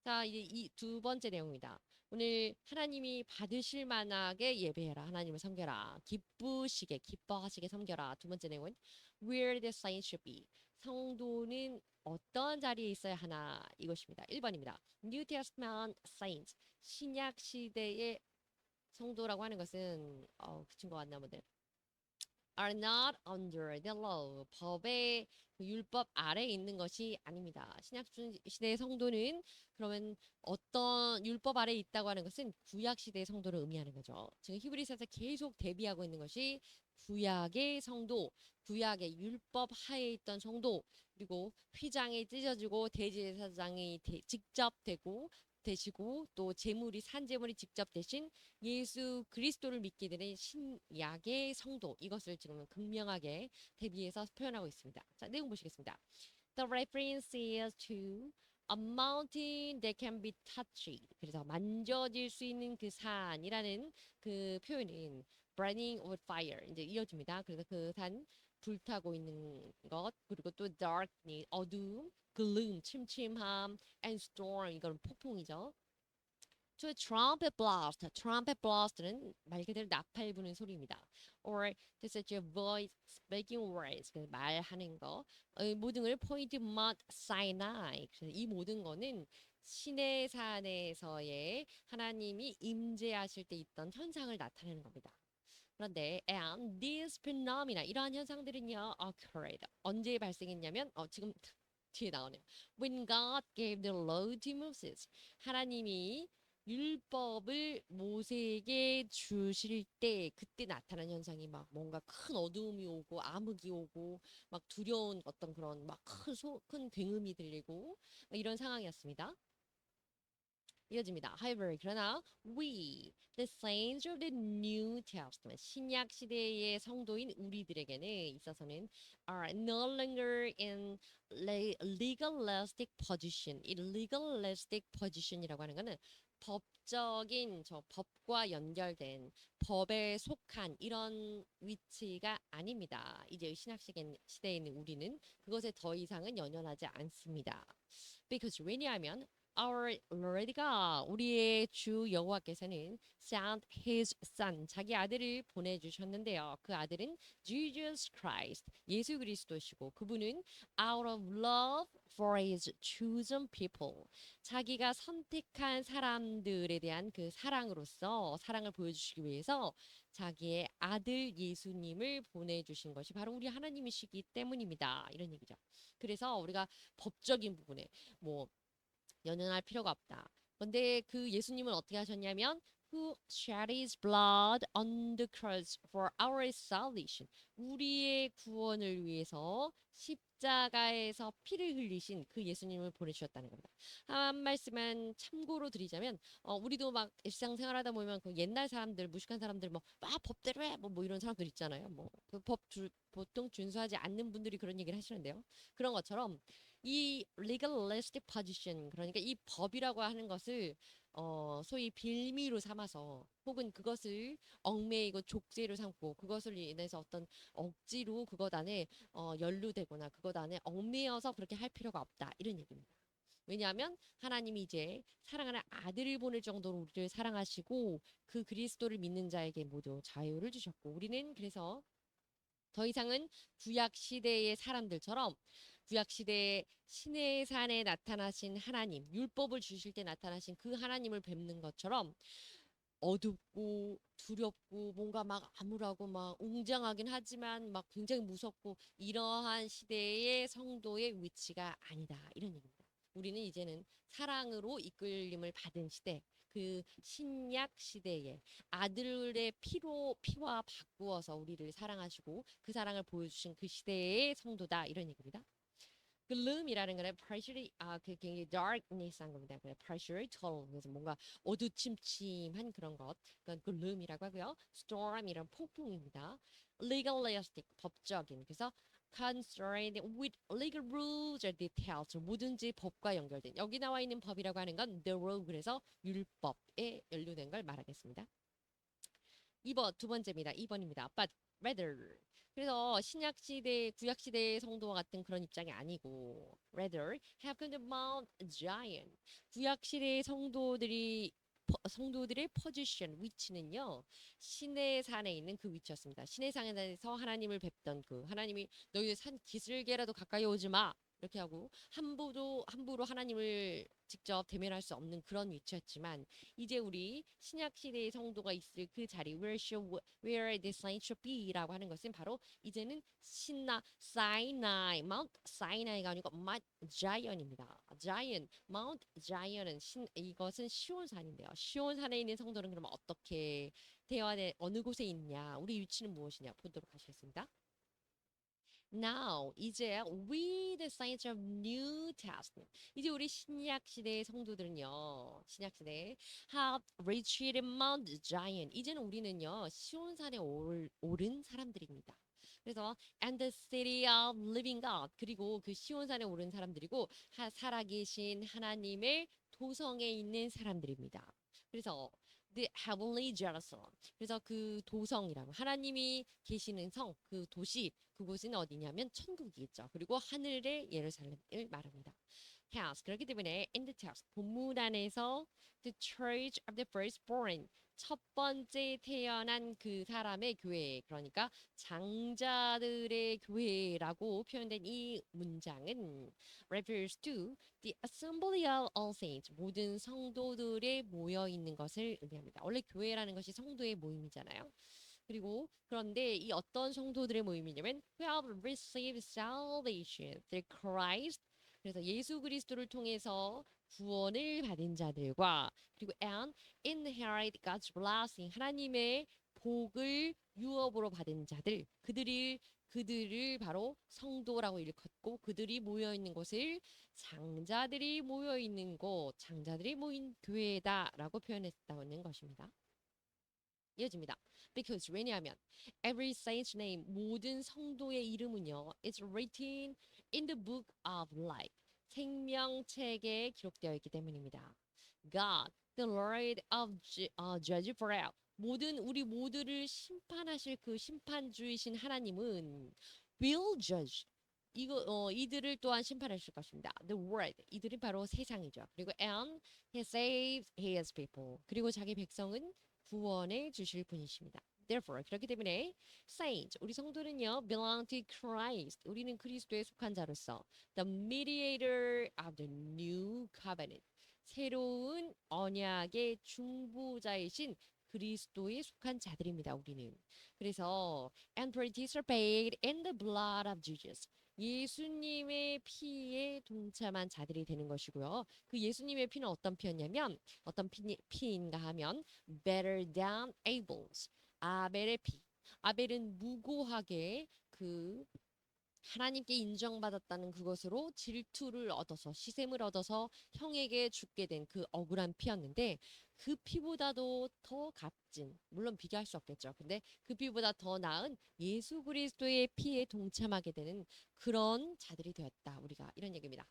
자 이제 이 두 번째 내용입니다. 오늘 하나님이 받으실 만하게 예배해라. 하나님을 섬겨라. 기뻐하시게 섬겨라. 두 번째 내용은 where the saints should be. 성도는 어떤 자리에 있어야 하나 이것입니다. 1번입니다. New Testament saints. 신약 시대의 성도라고 하는 것은 그 친구 왔나 보네. are not under the law. 법의 그 율법 아래에 있는 것이 아닙니다. 신약 시대의 성도는 그러면 어떤 율법 아래에 있다고 하는 것은 구약 시대의 성도를 의미하는 거죠. 지금 히브리서에서 계속 대비하고 있는 것이 구약의 성도, 구약의 율법 하에 있던 성도, 그리고 휘장이 찢어지고 대제사장이 직접 되시고 또 제물이 산제물이 직접 되신 예수 그리스도를 믿게 되는 신약의 성도 이것을 지금 극명하게 대비해서 표현하고 있습니다. 자, 내용 보시겠습니다. The reference is to a mountain that can be touched. 그래서 만져질 수 있는 그 산이라는 그 표현인 burning with fire 이제 이어집니다. 그래서 그 산 불타고 있는 것 그리고 또 darkness 어두움 gloom 침침함 and storm 이건 폭풍이죠. to trumpet blast. trumpet blast는 말 그대로 나팔 부는 소리입니다. or to such a voice speaking words 말하는 거 모든 걸 point mount Sinai. 이 모든 거는 시내 산에서의 하나님이 임재하실 때 있던 현상을 나타내는 겁니다. 그런데 and these phenomena 이러한 현상들은요 occurred 언제 발생했냐면 지금 뒤에 나오네요. When God gave the law to Moses 하나님이 율법을 모세에게 주실 때 그때 나타난 현상이 막 뭔가 큰 어두움이 오고 암흑이 오고 막 두려운 어떤 그런 막 큰 굉음이 들리고 이런 상황이었습니다. 이어집니다. However, 그러나 we, the saints of the New Testament, 신약 시대의 성도인 우리들에게는 있어서는 are no longer in legalistic position. 이 legalistic position이라고 하는 것은 법적인 법과 연결된 법에 속한 이런 위치가 아닙니다. 이제 신약 시대에 있는 우리는 그것에 더 이상은 연연하지 않습니다. Because 왜냐하면 Our Lord가 우리의 주 여호와께서는 sent His Son 자기 아들을 보내주셨는데요. 그 아들은 Jesus Christ 예수 그리스도시고 그분은 out of love for His chosen people 자기가 선택한 사람들에 대한 그 사랑으로서 사랑을 보여주시기 위해서 자기의 아들 예수님을 보내주신 것이 바로 우리 하나님이시기 때문입니다. 이런 얘기죠. 그래서 우리가 법적인 부분에 뭐 연연할 필요가 없다. 근데 그 예수님은 어떻게 하셨냐면 Who shed his blood on the cross for our salvation. 우리의 구원을 위해서 십자가에서 피를 흘리신 그 예수님을 보내주셨다는 겁니다. 한 말씀만 참고로 드리자면, 우리도 막 일상생활하다 보면 그 옛날 사람들, 무식한 사람들 막 법대로 해, 뭐 이런 사람들 있잖아요. 뭐 그 법 보통 준수하지 않는 분들이 그런 얘기를 하시는데요. 그런 것처럼 이 legalistic position, 그러니까 이 법이라고 하는 것을 소위 빌미로 삼아서 혹은 그것을 얽매이고 족죄로 삼고 그것을 인해서 어떤 억지로 그것 안에 연루되거나 그것 안에 얽매여서 그렇게 할 필요가 없다 이런 얘기입니다. 왜냐하면 하나님이 이제 사랑하는 아들을 보낼 정도로 우리를 사랑하시고 그 그리스도를 믿는 자에게 모두 자유를 주셨고 우리는 그래서 더 이상은 구약 시대의 사람들처럼 구약 시대의 신의 산에 나타나신 하나님, 율법을 주실 때 나타나신 그 하나님을 뵙는 것처럼 어둡고 두렵고 뭔가 막 암울하고 막 웅장하긴 하지만 막 굉장히 무섭고 이러한 시대의 성도의 위치가 아니다. 이런 얘기입니다. 우리는 이제는 사랑으로 이끌림을 받은 시대, 그 신약 시대에 아들의 피와 바꾸어서 우리를 사랑하시고 그 사랑을 보여주신 그 시대의 성도다. 이런 얘기입니다. gloom이라는 거는 partially 그 굉장히 darkness한 겁니다. 그래 partially total 그래서 뭔가 어두침침한 그런 것. 그건 gloom이라고 하고요. storm이란 폭풍입니다. legalistic 법적인 그래서 concerned with legal rules or details 뭐든지 법과 연결된 여기 나와 있는 법이라고 하는 건 the law 그래서 율법에 연루된 걸 말하겠습니다. 2번 두 번째입니다. 2번입니다. but rather 그래서 신약 시대, 구약 시대의 성도와 같은 그런 입장이 아니고 rather have the Mount Zion 구약 시대의 성도들의 포지션 위치는요 신의 산에 있는 그 위치였습니다. 신의 산에서 하나님을 뵙던 그 하나님이 너희 산 기슭에라도 가까이 오지 마 이렇게 하고 함부로 하나님을 직접 대면할 수 없는 그런 위치였지만 이제 우리 신약 시대의 성도가 있을 그 자리 where the saint should be라고 하는 것은 바로 이제는 신나 사이나이 마운트 사이나이가 아니고 마운트 자이언입니다. 자이언 마운트 자이언은 이것은 시온산인데요. 시온산에 있는 성도는 그러면 어떻게 대화에 어느 곳에 있냐? 우리 위치는 무엇이냐? 보도록 하시겠습니다. Now 이제 with the saints of New Testament 이제 우리 신약 시대의 성도들은요 신약 시대 have reached Mount Zion 이제는 우리는요 시온산에 오른 사람들입니다. 그래서 and the city of living God 그리고 그 시온산에 오른 사람들이고 살아계신 하나님의 도성에 있는 사람들입니다. 그래서 the heavenly Jerusalem 그래서 그 도성이라고 하나님이 계시는 성, 그 도시, 그곳은 어디냐면 천국이겠죠. 그리고 하늘의 예루살렘을 말합니다. Hence, 그렇기 때문에 in the text, 본문 안에서 the church of the firstborn, 첫 번째 태어난 그 사람의 교회, 그러니까 장자들의 교회라고 표현된 이 문장은 refers to the assembly of all saints, 모든 성도들의 모여 있는 것을 의미합니다. 원래 교회라는 것이 성도의 모임이잖아요. 그리고 그런데 이 어떤 성도들의 모임이냐면 who have received salvation through Christ 그래서 예수 그리스도를 통해서 구원을 받은 자들과 그리고 and inherit God's blessing 하나님의 복을 유업으로 받은 자들 그들을 바로 성도라고 일컫고 그들이 모여 있는 곳을 장자들이 모여 있는 곳 장자들이 모인 교회다라고 표현했다는 것입니다. 이어집니다. Because 왜냐하면 every saint's name 모든 성도의 이름은요 is written in the book of life 생명책에 기록되어 있기 때문입니다. God, the Lord of judge forever 모든 우리 모두를 심판하실 그 심판주이신 하나님은 will judge 이들을 또한 심판하실 것입니다. The world 이들은 바로 세상이죠. 그리고 and he saves his people 그리고 자기 백성은 구원해 주실 분이십니다. Therefore 그렇기 때문에 saints 우리 성도는요 belong to Christ 우리는 그리스도에 속한 자로서 the mediator of the new covenant 새로운 언약의 중보자이신 그리스도에 속한 자들입니다. 우리는. 그래서 and participate in the blood of Jesus. 예수님의 피에 동참한 자들이 되는 것이고요. 그 예수님의 피는 어떤 피였냐면 어떤 피인가 하면 better than Abel's. 아벨의 피. 아벨은 무고하게 그 하나님께 인정받았다는 그것으로 질투를 얻어서 시샘을 얻어서 형에게 죽게 된 그 억울한 피였는데 그 피보다도 더 값진 물론 비교할 수 없겠죠. 근데 그 피보다 더 나은 예수 그리스도의 피에 동참하게 되는 그런 자들이 되었다. 우리가 이런 얘기입니다.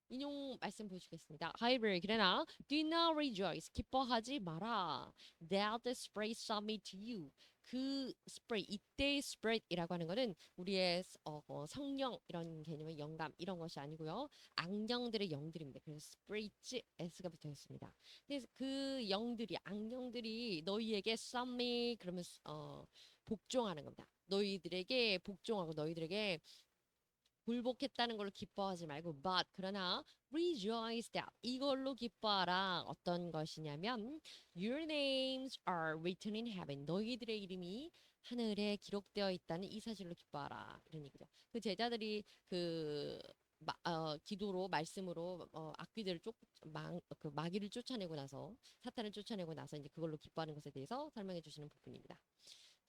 인용 말씀 보시겠습니다. However, 그러나 do not rejoice. 기뻐하지 마라. That the Spirit submit to you. 그 Spirit, 이때의 Spirit이라고 하는 것은 우리의 성령 이런 개념의 영감 이런 것이 아니고요. 악령들의 영들입니다. 그래서 Spirit S가 붙어 있습니다. 그래서 그 영들이 악령들이 너희에게 submit 그러면 복종하는 겁니다. 너희들에게 복종하고 너희들에게 굴복했다는 걸로 기뻐하지 말고 but 그러나 rejoice that 이걸로 기뻐하라. 어떤 것이냐면 your names are written in heaven. 너희들의 이름이 하늘에 기록되어 있다는 이 사실로 기뻐하라. 이런 얘기죠. 그 제자들이 그 기도로 말씀으로 악귀들을 그 마귀를 쫓아내고 나서 사탄을 쫓아내고 나서 이제 그걸로 기뻐하는 것에 대해서 설명해 주시는 부분입니다.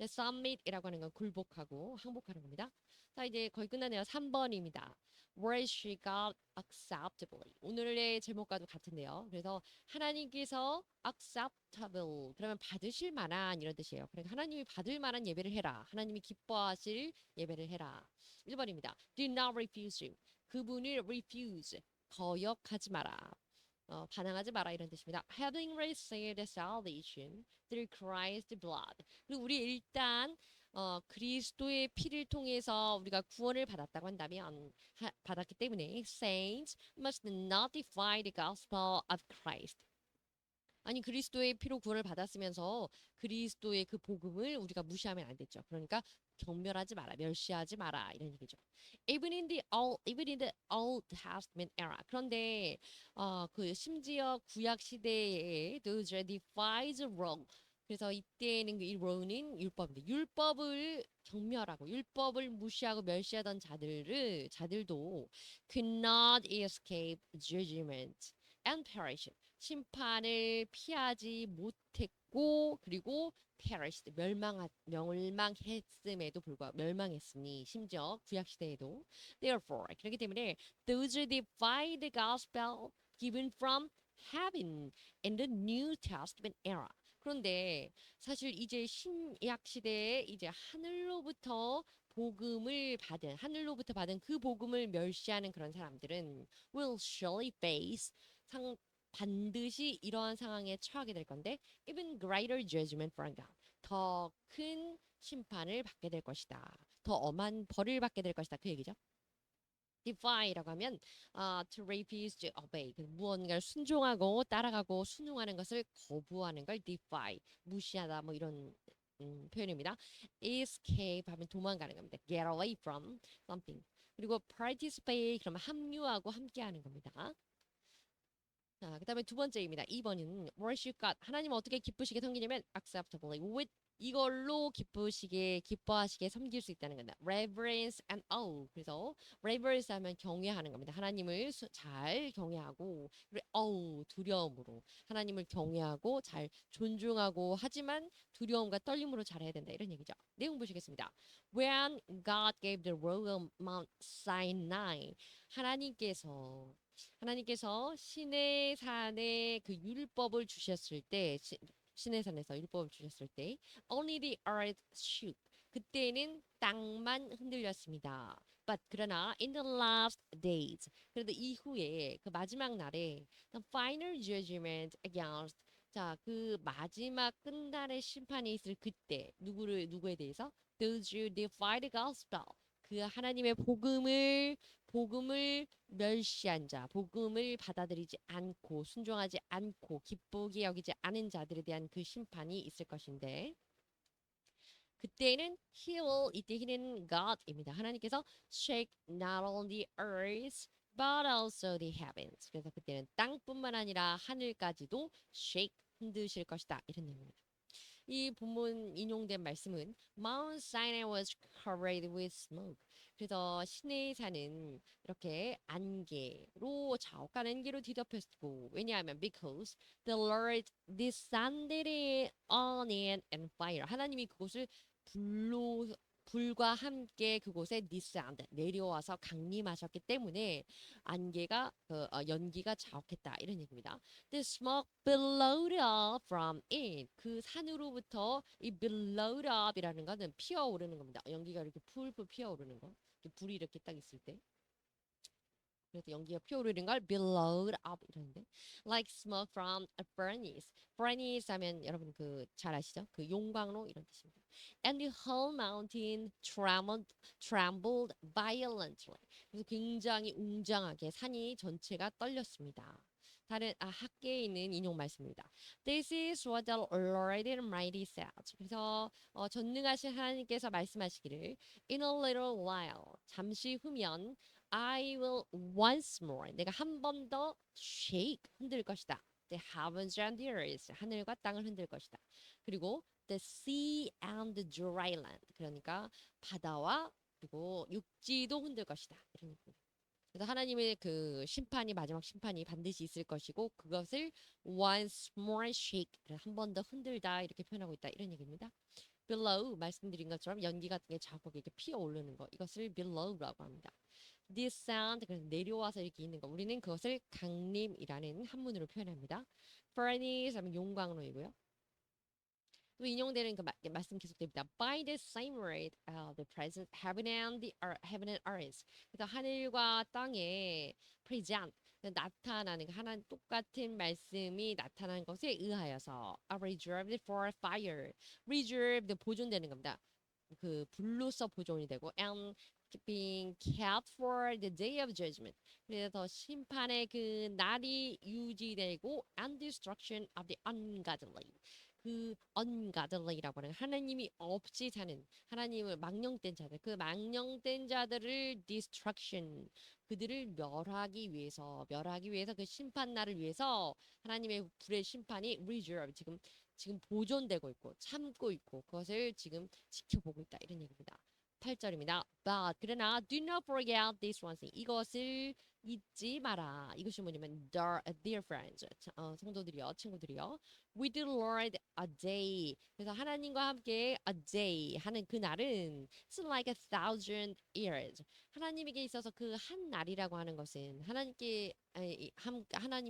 submit이라고 하는 건 굴복하고 항복하는 겁니다. 자, 이제 거의 끝나네요. 3번입니다. Where she got acceptably. 오늘의 제목과도 같은데요. 그래서 하나님께서 acceptable. 그러면 받으실 만한 이런 뜻이에요. 그러니까 하나님이 받을 만한 예배를 해라. 하나님이 기뻐하실 예배를 해라. 1번입니다. Did not refuse him. 그분을 refuse. 거역하지 마라. 반항하지 마라 이런 뜻입니다. Having received salvation through Christ's blood. 그리고 우리 일단 그리스도의 피를 통해서 우리가 구원을 받았다고 한다면 받았기 때문에 saints must not defy the gospel of Christ. 아니 그리스도의 피로 구원을 받았으면서 그리스도의 그 복음을 우리가 무시하면 안 됐죠. 그러니까 경멸하지 마라, 멸시하지 마라 이런 얘기죠. Even in the Old Testament era. 그런데 그 심지어 구약 시대에 those defies wrong. 그래서 이때는 이 law는 율법인데 율법을 경멸하고 율법을 무시하고 멸시하던 자들도 could not escape judgment and perish. 심판을 피하지 못했고 그리고 perished 멸망했음에도 불구하고 멸망했으니 심지어 구약 시대에도 therefore 그렇기 때문에 those who defy the gospel given from heaven in the New Testament era 그런데 사실 이제 신약 시대에 이제 하늘로부터 받은 그 복음을 멸시하는 그런 사람들은 will surely face 반드시 이러한 상황에 처하게 될 건데 even greater judgment from God. 더 큰 심판을 받게 될 것이다. 더 엄한 벌을 받게 될 것이다. 그 얘기죠. defy라고 하면 to refuse to obey. 무언가를 순종하고 따라가고 순응하는 것을 거부하는 걸 defy. 무시하다 뭐 이런 표현입니다. escape 하면 도망가는 겁니다. get away from something. 그리고 participate 그러면 합류하고 함께하는 겁니다. 자, 그다음에 두 번째입니다. 2번은 worship God. 하나님 어떻게 기쁘시게 섬기냐면 acceptably with 이걸로 기뻐하시게 섬길 수 있다는 겁니다. reverence and awe. 그래서 reverence 하면 경외하는 겁니다. 하나님을 잘 경외하고 그리고 awe 두려움으로 하나님을 경외하고 잘 존중하고 하지만 두려움과 떨림으로 잘해야 된다. 이런 얘기죠. 내용 보시겠습니다. When God gave the royal Mount Sinai 하나님께서 신의 산에 그 율법을 주셨을 때 신의 산에서 율법을 주셨을 때 only the earth shook. 그때는 땅만 흔들렸습니다. But 그러나 in the last days 그래도 이후에 그 마지막 날에 the final judgment against 그 마지막 끝날의 심판이 있을 그때 누구에 대해서 those who defy the gospel 그 하나님의 복음을 멸시한 자, 복음을 받아들이지 않고 순종하지 않고 기쁘게 여기지 않은 자들에 대한 그 심판이 있을 것인데 그때는 이때 He는 God입니다. 하나님께서 shake not only earth but also the heavens. 그래서 그때는 땅뿐만 아니라 하늘까지도 shake 흔드실 것이다. 이런 내용입니다. 이 본문 인용된 말씀은 Mount Sinai was covered with smoke. 그래서 시내의 산은 이렇게 안개로 자욱한 안개로 뒤덮였고 왜냐하면 because the Lord descended on it and fire. 하나님이 그곳을 불로 불과 함께 그곳에 descend 내려와서 강림하셨기 때문에 안개가 연기가 자욱했다 이런 얘기입니다. The smoke billowed up from it. 그 산으로부터 이 billowed up이라는 것은 피어오르는 겁니다. 연기가 이렇게 풀풀 피어오르는 거. 불이 이렇게 딱 있을 때. 그래서 연기가 피어오르는 걸 billowed up 이러는데 like smoke from a furnace. furnace 하면 여러분 그 잘 아시죠? 그 용광로 이런 뜻입니다. And the whole mountain trembled violently. 그래서 굉장히 웅장하게 산이 전체가 떨렸습니다. 다른 학계에 있는 인용 말씀입니다. This is what the Lord Almighty says. 그래서 전능하신 하나님께서 말씀하시기를 In a little while 잠시 후면 I will once more 내가 한 번 더 shake 흔들 것이다. The heavens and the earth 하늘과 땅을 흔들 것이다. 그리고 the sea and the dry land 그러니까 바다와 그리고 육지도 흔들 것이다. 이런 얘기입니다. 그래서 하나님의 그 심판이 마지막 심판이 반드시 있을 것이고 그것을 once more shake 한 번 더 흔들다 이렇게 표현하고 있다 이런 얘기입니다. below 말씀드린 것처럼 연기 같은 게 자꾸 이렇게 피어 오르는 거 이것을 below라고 합니다. descend 그래서 내려와서 이렇게 있는 거 우리는 그것을 강림이라는 한문으로 표현합니다. furnace 하면 용광로이고요. 또 인용되는 그 말씀 계속됩니다. By the same rate, the present heaven and earth. 그래서 하늘과 땅에 present 나타나는 하나님 똑같은 말씀이 나타난 것에 의하여서 are reserved for fire. reserved 보존되는 겁니다. 그 불로서 보존이 되고 and being kept for the day of judgment. 그래서 심판의 그 날이 유지되고 and destruction of the ungodly. 그 ungodly라고 하는 하나님이 없이 사는 하나님을 망령된 자들 그 망령된 자들을 destruction 그들을 멸하기 위해서 그 심판 날을 위해서 하나님의 불의 심판이 reserve 지금 보존되고 있고 참고 있고 그것을 지금 지켜보고 있다 이런 얘기입니다. 8절입니다. But 그러나 do not forget this one thing. 이것을 잊지 마라. 이것이 뭐냐면 dear friends. 성도들이요, 친구들이요. With the Lord a day. 그래서 하나님과 함께 a day 하는 그 날은 it's like 1,000 years. 하나님에게 있어서 그 한 날이라고 하는 것은 하나님이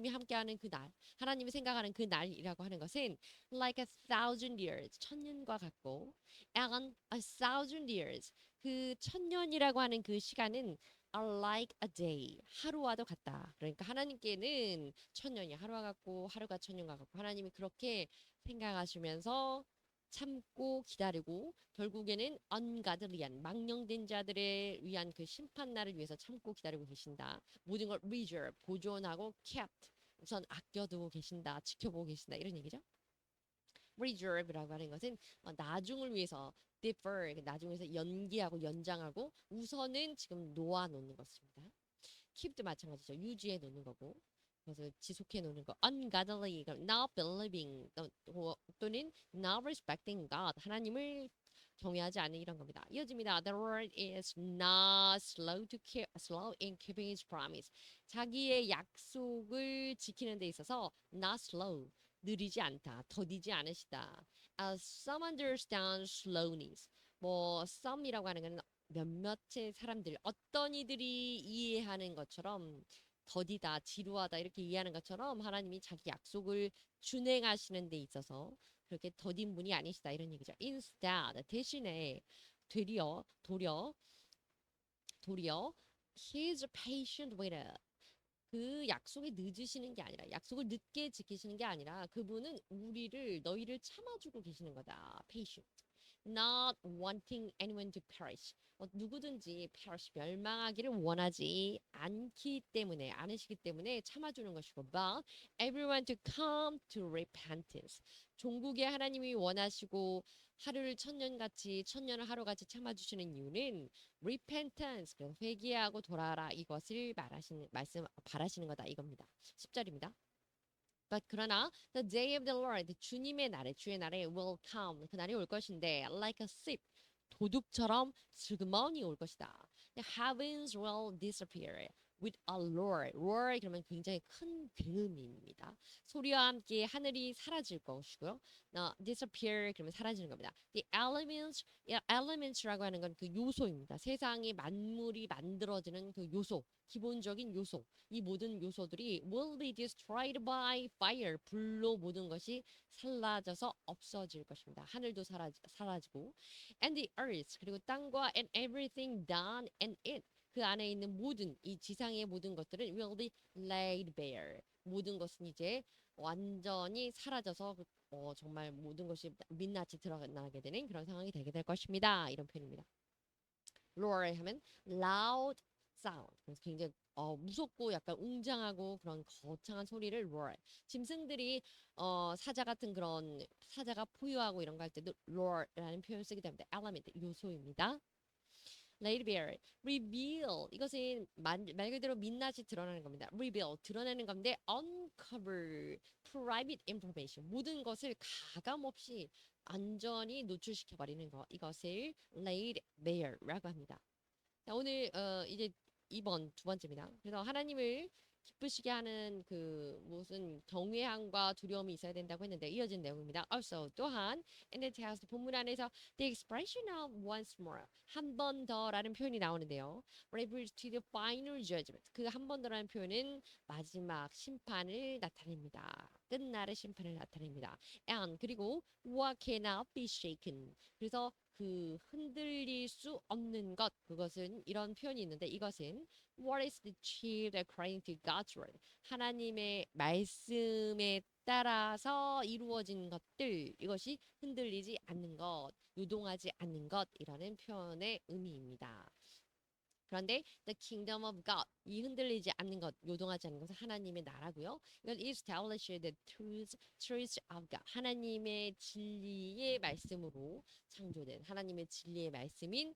함께하는 그 날, 하나님이 생각하는 그 날이라고 하는 것은 like 1,000 years, 천년과 같고, and 1,000 years, 그 천년이라고 하는 그 시간은 are like a day, 하루와도 같다. 그러니까 하나님께는 천년이 하루와 같고 하루가 천년과 같고 하나님이 그렇게 생각하시면서 참고 기다리고 결국에는 ungodly한 망령된 자들에 위한 그 심판 날을 위해서 참고 기다리고 계신다. 모든 걸 reserve 보존하고 kept 우선 아껴두고 계신다. 지켜보고 계신다. 이런 얘기죠. reserve라고 하는 것은 나중을 위해서 defer 나중에서 연기하고 연장하고 우선은 지금 놓아놓는 것입니다. keep도 마찬가지죠. 유지해 놓는 거고 그래서 지속해 놓는 거 ungodly not believing 또는 not respecting God 하나님을 경외하지 않는 이런 겁니다. 이어집니다. The Lord is not slow in keeping his promise. 자기의 약속을 지키는 데 있어서 not slow 느리지 않다, 더디지 않으시다. Some understand slowness. 뭐 some이라고 하는 것은 몇몇의 사람들, 어떤 이들이 이해하는 것처럼 더디다, 지루하다 이렇게 이해하는 것처럼 하나님이 자기 약속을 준행하시는 데 있어서 그렇게 더딘 분이 아니시다 이런 얘기죠. Instead, 대신에 도리어 He's patient with us. 그 약속이 늦으시는 게 아니라 약속을 늦게 지키시는 게 아니라 그분은 너희를 참아주고 계시는 거다. patient. not wanting anyone to perish. 누구든지 perish 멸망하기를 원하지 않으시기 때문에 참아주는 것이고 but everyone to come to repentance. 종국의 하나님이 원하시고 하루를 천년을 하루같이 참아주시는 이유는 repentance, 회개하고 돌아라 이것을 바라시는 거다 이겁니다. 10절입니다. But 그러나 the day of the Lord 주님의 날에 주의 날에 will come 그날이 올 것인데 like a thief 도둑처럼 슬그머니 올 것이다. The heavens will disappear with a roar. roar 그러면 굉장히 큰 배음입니다. 소리와 함께 하늘이 사라질 것이고요. disappear 그러면 사라지는 겁니다. The elements, elements라고 하는 건 그 요소입니다. 세상의 만물이 만들어지는 그 요소, 기본적인 요소. 이 모든 요소들이 will be destroyed by fire. 불로 모든 것이 사라져서 없어질 것입니다. 하늘도 사라지고 and the earth 그리고 땅과 and everything done in it 그 안에 있는 모든 이 지상의 모든 것들은 will be laid bare. 모든 것은 이제 완전히 사라져서 정말 모든 것이 민낯이 드러나게 되는 그런 상황이 되게 될 것입니다. 이런 표현입니다. roar 하면 loud sound. 그래서 굉장히 무섭고 약간 웅장하고 그런 거창한 소리를 roar. 짐승들이 사자 같은 그런 사자가 포효하고 이런 거 할 때도 roar라는 표현을 쓰게 됩니다. element 요소입니다. laid bare, reveal 이것은 말 그대로 민낯이 드러나는 겁니다. reveal 드러내는 건데 uncover, private information 모든 것을 가감 없이 완전히 노출시켜 버리는 것 이것을 laid bare라고 합니다. 자, 오늘 이제 2번 두 번째입니다. 그래서 하나님을 기쁘시게 하는 그 무슨 경외함과 두려움이 있어야 된다고 했는데 이어진 내용입니다. Also 또한 in the text 본문 안에서 the expression of once more 한 번 더라는 표현이 나오는데요. refers to the final judgment 그 한 번 더라는 표현은 마지막 심판을 나타냅니다. 끝날의 심판을 나타냅니다. And 그리고 what cannot be shaken 그래서 그 흔들릴 수 없는 것 그것은 이런 표현이 있는데 이것은 what is achieved according to God's word 하나님의 말씀에 따라서 이루어진 것들 이것이 흔들리지 않는 것 요동하지 않는 것이라는 표현의 의미입니다. 그런데 the kingdom of God 이 흔들리지 않는 것, 요동하지 않는 것은 하나님의 나라고요. 이건 establish the truth of God 하나님의 진리의 말씀으로 창조된 하나님의 진리의 말씀인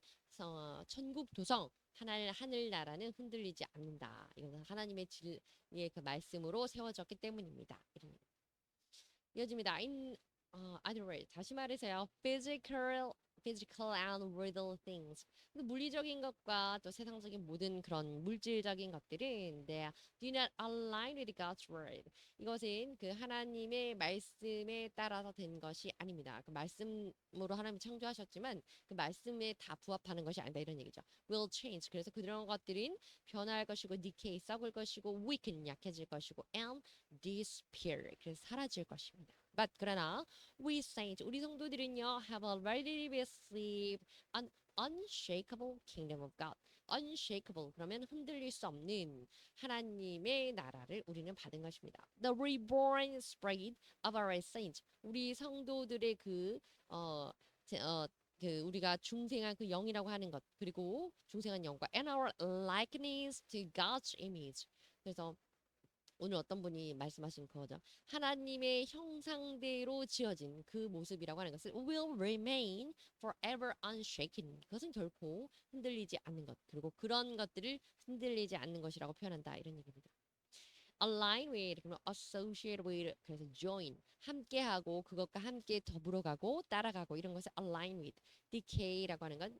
천국 도성 하늘 나라는 흔들리지 않는다. 이것은 하나님의 진리의 그 말씀으로 세워졌기 때문입니다. 이어집니다. In other words, 다시 말해서요. physical and worldly things. 물리적인 것과 또 세상적인 모든 그런 물질적인 것들은 they do not align with God's word. 이것은 그 하나님의 말씀에 따라서 된 것이 아닙니다. 그 말씀으로 하나님이 창조하셨지만 그 말씀에 다 부합하는 것이 아니다 이런 얘기죠. will change. 그래서 그런 것들은 변할 것이고 decay 썩을 것이고 weaken 약해질 것이고 and disappear. 그래서 사라질 것입니다. But 그러나 we saints 우리 성도들은요 have already received an unshakable kingdom of God. unshakable 그러면 흔들릴 수 없는 하나님의 나라를 우리는 받은 것입니다. The reborn spirit of our saints. 우리 성도들의 그 우리가 중생한 그 영이라고 하는 것 그리고 중생한 영과 and our likeness to God's image. 그래서 오늘 어떤 분이 말씀하신 거죠. 하나님의 형상대로 지어진 그 모습이라고 하는 것은 will remain forever unshaken. 그것은 결코 흔들리지 않는 것. 그리고 그런 것들을 흔들리지 않는 것이라고 표현한다. 이런 얘기입니다. align with, 그러면 associate with, 그래서 join, 함께하고 그것과 함께 더불어가고 따라가고 이런 것을 align with. decay라고 하는 건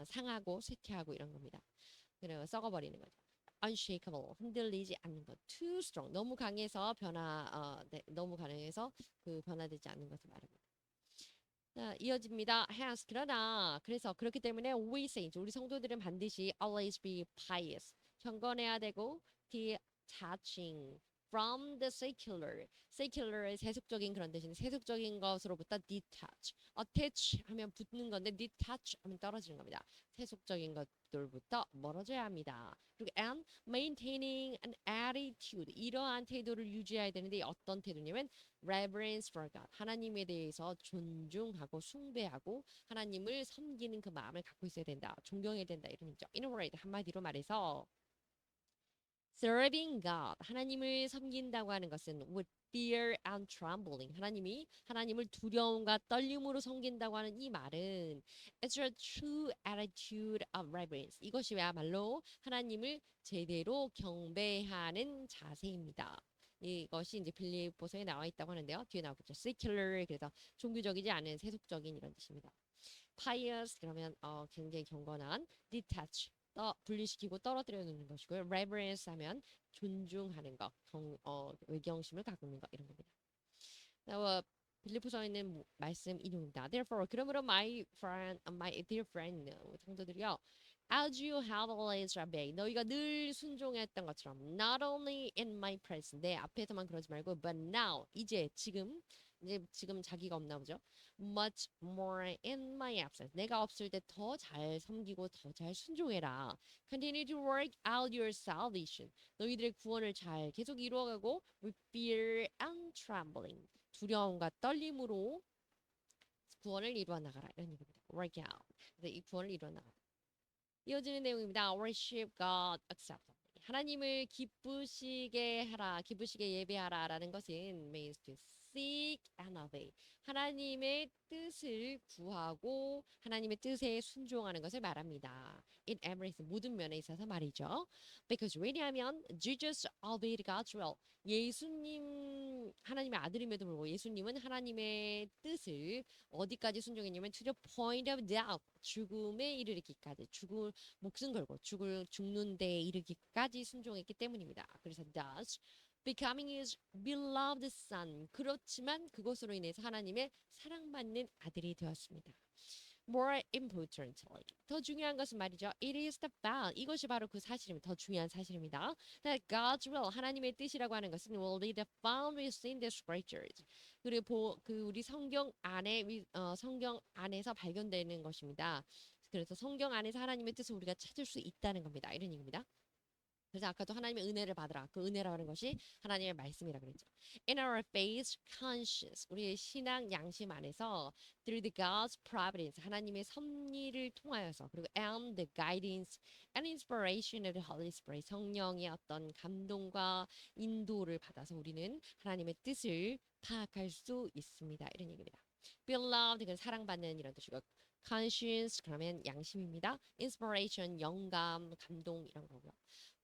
상하고 쇠퇴하고 이런 겁니다. 그래서 썩어버리는 거죠. unshakable 흔들리지 않는 것 too strong 너무 강해서 너무 강해서 그 변화되지 않는 것을 말합니다. 자, 이어집니다. hence 그러나 그래서 그렇기 때문에 we saints 우리 성도들은 반드시 always be pious 경건해야 되고 detaching from the secular 세속적인 그런 대신 세속적인 것으로부터 detach attach 하면 붙는 건데 detach 하면 떨어지는 겁니다. 세속적인 것들부터 멀어져야 합니다. 그리고 and maintaining an attitude 이러한 태도를 유지해야 되는데 어떤 태도냐면 reverence for God 하나님에 대해서 존중하고 숭배하고 하나님을 섬기는 그 마음을 갖고 있어야 된다. 존경해야 된다 이런 의미죠. In a word 한마디로 말해서 serving God 하나님을 섬긴다고 하는 것은 with fear and trembling 하나님을 두려움과 떨림으로 섬긴다고 하는 이 말은 it's a true attitude of reverence 이것이야말로 하나님을 제대로 경배하는 자세입니다. 이것이 이제 빌립보서에 나와 있다고 하는데요. 뒤에 나오겠죠. secular 그래서 종교적이지 않은 세속적인 이런 뜻입니다. pious 그러면 굉장히 경건한, detach 분리시키고 떨어뜨려 놓는 것이고요. reverence 하면 존중하는 것, 외경심을 갖고 있는 것 이런 겁니다. 빌립보서에 있는 말씀 인용입니다. Therefore, 그러므로 my dear friend, 성도들이요. As you have always obeyed, 너희가 늘 순종했던 것처럼, not only in my presence, 내 앞에서만 그러지 말고, but now, 이제 지금 자기가 없나 보죠. Much more in my absence. 내가 없을 때 더 잘 섬기고 더 잘 순종해라. Continue to work out your salvation. 너희들의 구원을 잘 계속 이루어가고, with fear and trembling. 두려움과 떨림으로 구원을 이루어 나가라 이런 얘기입니다. Work out. 그래서 이 구원을 이루어 나가라. 이어지는 내용입니다. Worship God acceptably. 하나님을 기쁘시게 하라, 기쁘시게 예배하라라는 것은 means to seek and obey. 하나님의 뜻을 구하고 하나님의 뜻에 순종하는 것을 말합니다. In everything 모든 면에 있어서 말이죠. Because 왜냐하면 Jesus obeyed God's will. 예수님 하나님의 아들임에도 불구하고 예수님은 하나님의 뜻을 어디까지 순종했냐면 to the point of death 죽음에 이르기까지 목숨 걸고 죽는 데에 이르기까지 순종했기 때문입니다. 그래서 thus becoming his beloved son 그렇지만 그것으로 인해서 하나님의 사랑받는 아들이 되었습니다. More importantly, 더 중요한 것은 말이죠. It is the fact, 이것이 바로 그 사실입니다. 더 중요한 사실입니다. That God's will, 하나님의 뜻이라고 하는 것은 will be found within the scriptures. 그리고 우리 성경 안에서 발견되는 것입니다. 그래서 성경 안에서 하나님의 뜻을 우리가 찾을 수 있다는 겁니다. 이런 얘기입니다. 그래서 아까도 하나님의 은혜를 받으라. 그 은혜라는 것이 하나님의 말씀이라 그랬죠. In our faith conscience, 우리의 신앙 양심 안에서 through the God's providence, 하나님의 섭리를 통하여서 그리고 and the guidance and inspiration of the Holy Spirit, 성령의 어떤 감동과 인도를 받아서 우리는 하나님의 뜻을 파악할 수 있습니다. 이런 얘기입니다. Beloved, 그건 사랑받는 이런 뜻이고 conscience 그러면 양심입니다. inspiration 영감, 감동 이런 거고요.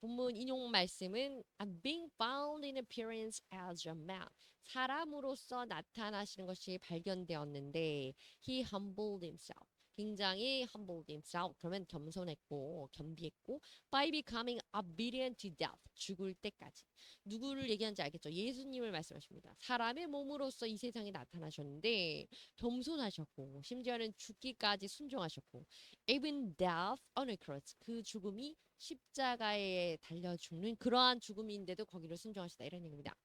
본문 인용 말씀은 being found in appearance as a man 사람으로서 나타나시는 것이 발견되었는데 he humbled himself 굉장히 humbled himself 그러면 겸손했고 겸비했고 by becoming obedient to death 죽을 때까지 누구를 얘기하는지 알겠죠? 예수님을 말씀하십니다. 사람의 몸으로서 이 세상에 나타나셨는데 겸손하셨고 심지어는 죽기까지 순종하셨고 even death on a cross 그 죽음이 십자가에 달려 죽는 그러한 죽음인데도 거기를 순종하시다 이런 얘기입니다.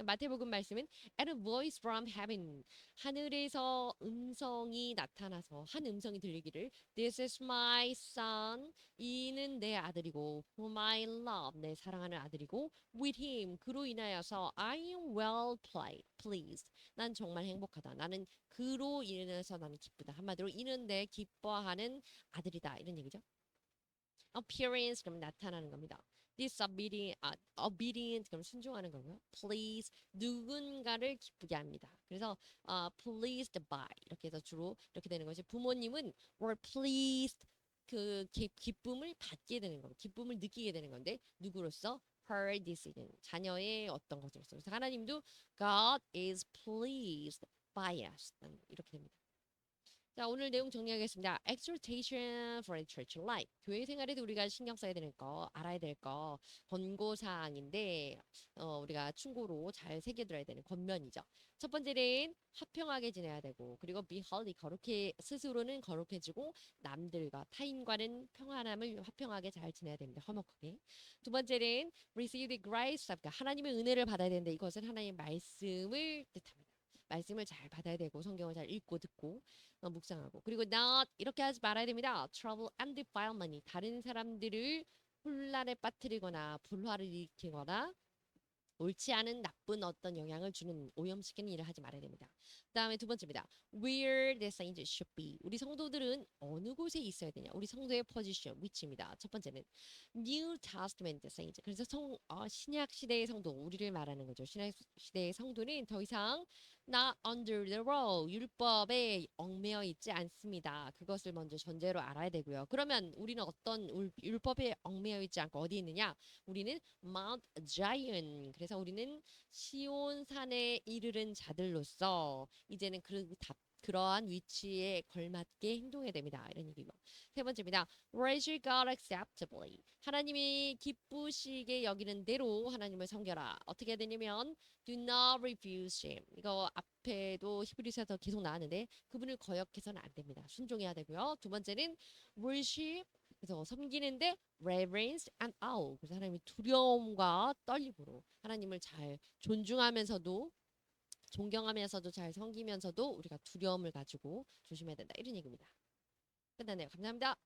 마태복음 말씀은 and a voice from heaven 하늘에서 음성이 나타나서 한 음성이 들리기를 This is my son 이는 내 아들이고 whom I love 내 사랑하는 아들이고 with him 그로 인하여서 I am well pleased 난 정말 행복하다 나는 그로 인해서 나는 기쁘다 한마디로 이는 내 기뻐하는 아들이다 이런 얘기죠. appearance 그럼 나타나는 겁니다. obedient 그럼 순종하는 거고요. please 누군가를 기쁘게 합니다. 그래서 pleased by 이렇게 해서 주로 이렇게 되는 것이 부모님은 were pleased 그 기쁨을 받게 되는 겁니다. 기쁨을 느끼게 되는 건데 누구로서 her decision 자녀의 어떤 것으로서 그래서 하나님도 God is pleased by us 이렇게 됩니다. 자, 오늘 내용 정리하겠습니다. Exhortation for a church life. 교회 생활에도 우리가 신경 써야 되는 거, 알아야 될 거, 권고사항인데, 우리가 충고로 잘 새겨들어야 되는 권면이죠. 첫 번째는 화평하게 지내야 되고, 그리고 be holy, 스스로는 거룩해지고, 남들과 타인과는 평안함을 화평하게 잘 지내야 됩니다. 화목하게. 두 번째는 receive the grace of God. 하나님의 은혜를 받아야 되는데, 이것은 하나님의 말씀을 뜻합니다. 말씀을 잘 받아야 되고 성경을 잘 읽고 듣고 묵상하고 그리고 not 이렇게 하지 말아야 됩니다. trouble and defilement 다른 사람들을 혼란에 빠뜨리거나 불화를 일으키거나 옳지 않은 나쁜 어떤 영향을 주는 오염시키는 일을 하지 말아야 됩니다. 그 다음에 두 번째입니다. Where the saints should be. 우리 성도들은 어느 곳에 있어야 되냐. 우리 성도의 포지션, 위치입니다. 첫 번째는 New Testament saints. 그래서 신약 시대의 성도, 우리를 말하는 거죠. 신약 시대의 성도는 더 이상 not under the law. 율법에 얽매여 있지 않습니다. 그것을 먼저 전제로 알아야 되고요. 그러면 우리는 어떤 율법에 얽매여 있지 않고 어디 있느냐? 우리는 Mount Zion. 그래서 우리는 시온산에 이르른 자들로서 이제는 그러한 위치에 걸맞게 행동해야 됩니다. 이런 얘기고. 세 번째입니다. Worship God acceptably. 하나님이 기쁘시게 여기는 대로 하나님을 섬겨라. 어떻게 해야 되냐면 do not refuse him. 이거 앞에도 히브리서에서 계속 나왔는데 그분을 거역해서는 안 됩니다. 순종해야 되고요. 두 번째는 worship. 그래서 섬기는데 reverence and awe. 그래서 하나님이 두려움과 떨림으로 하나님을 잘 존중하면서도 존경하면서도 잘 섬기면서도 우리가 두려움을 가지고 조심해야 된다. 이런 얘기입니다. 끝났네요. 감사합니다.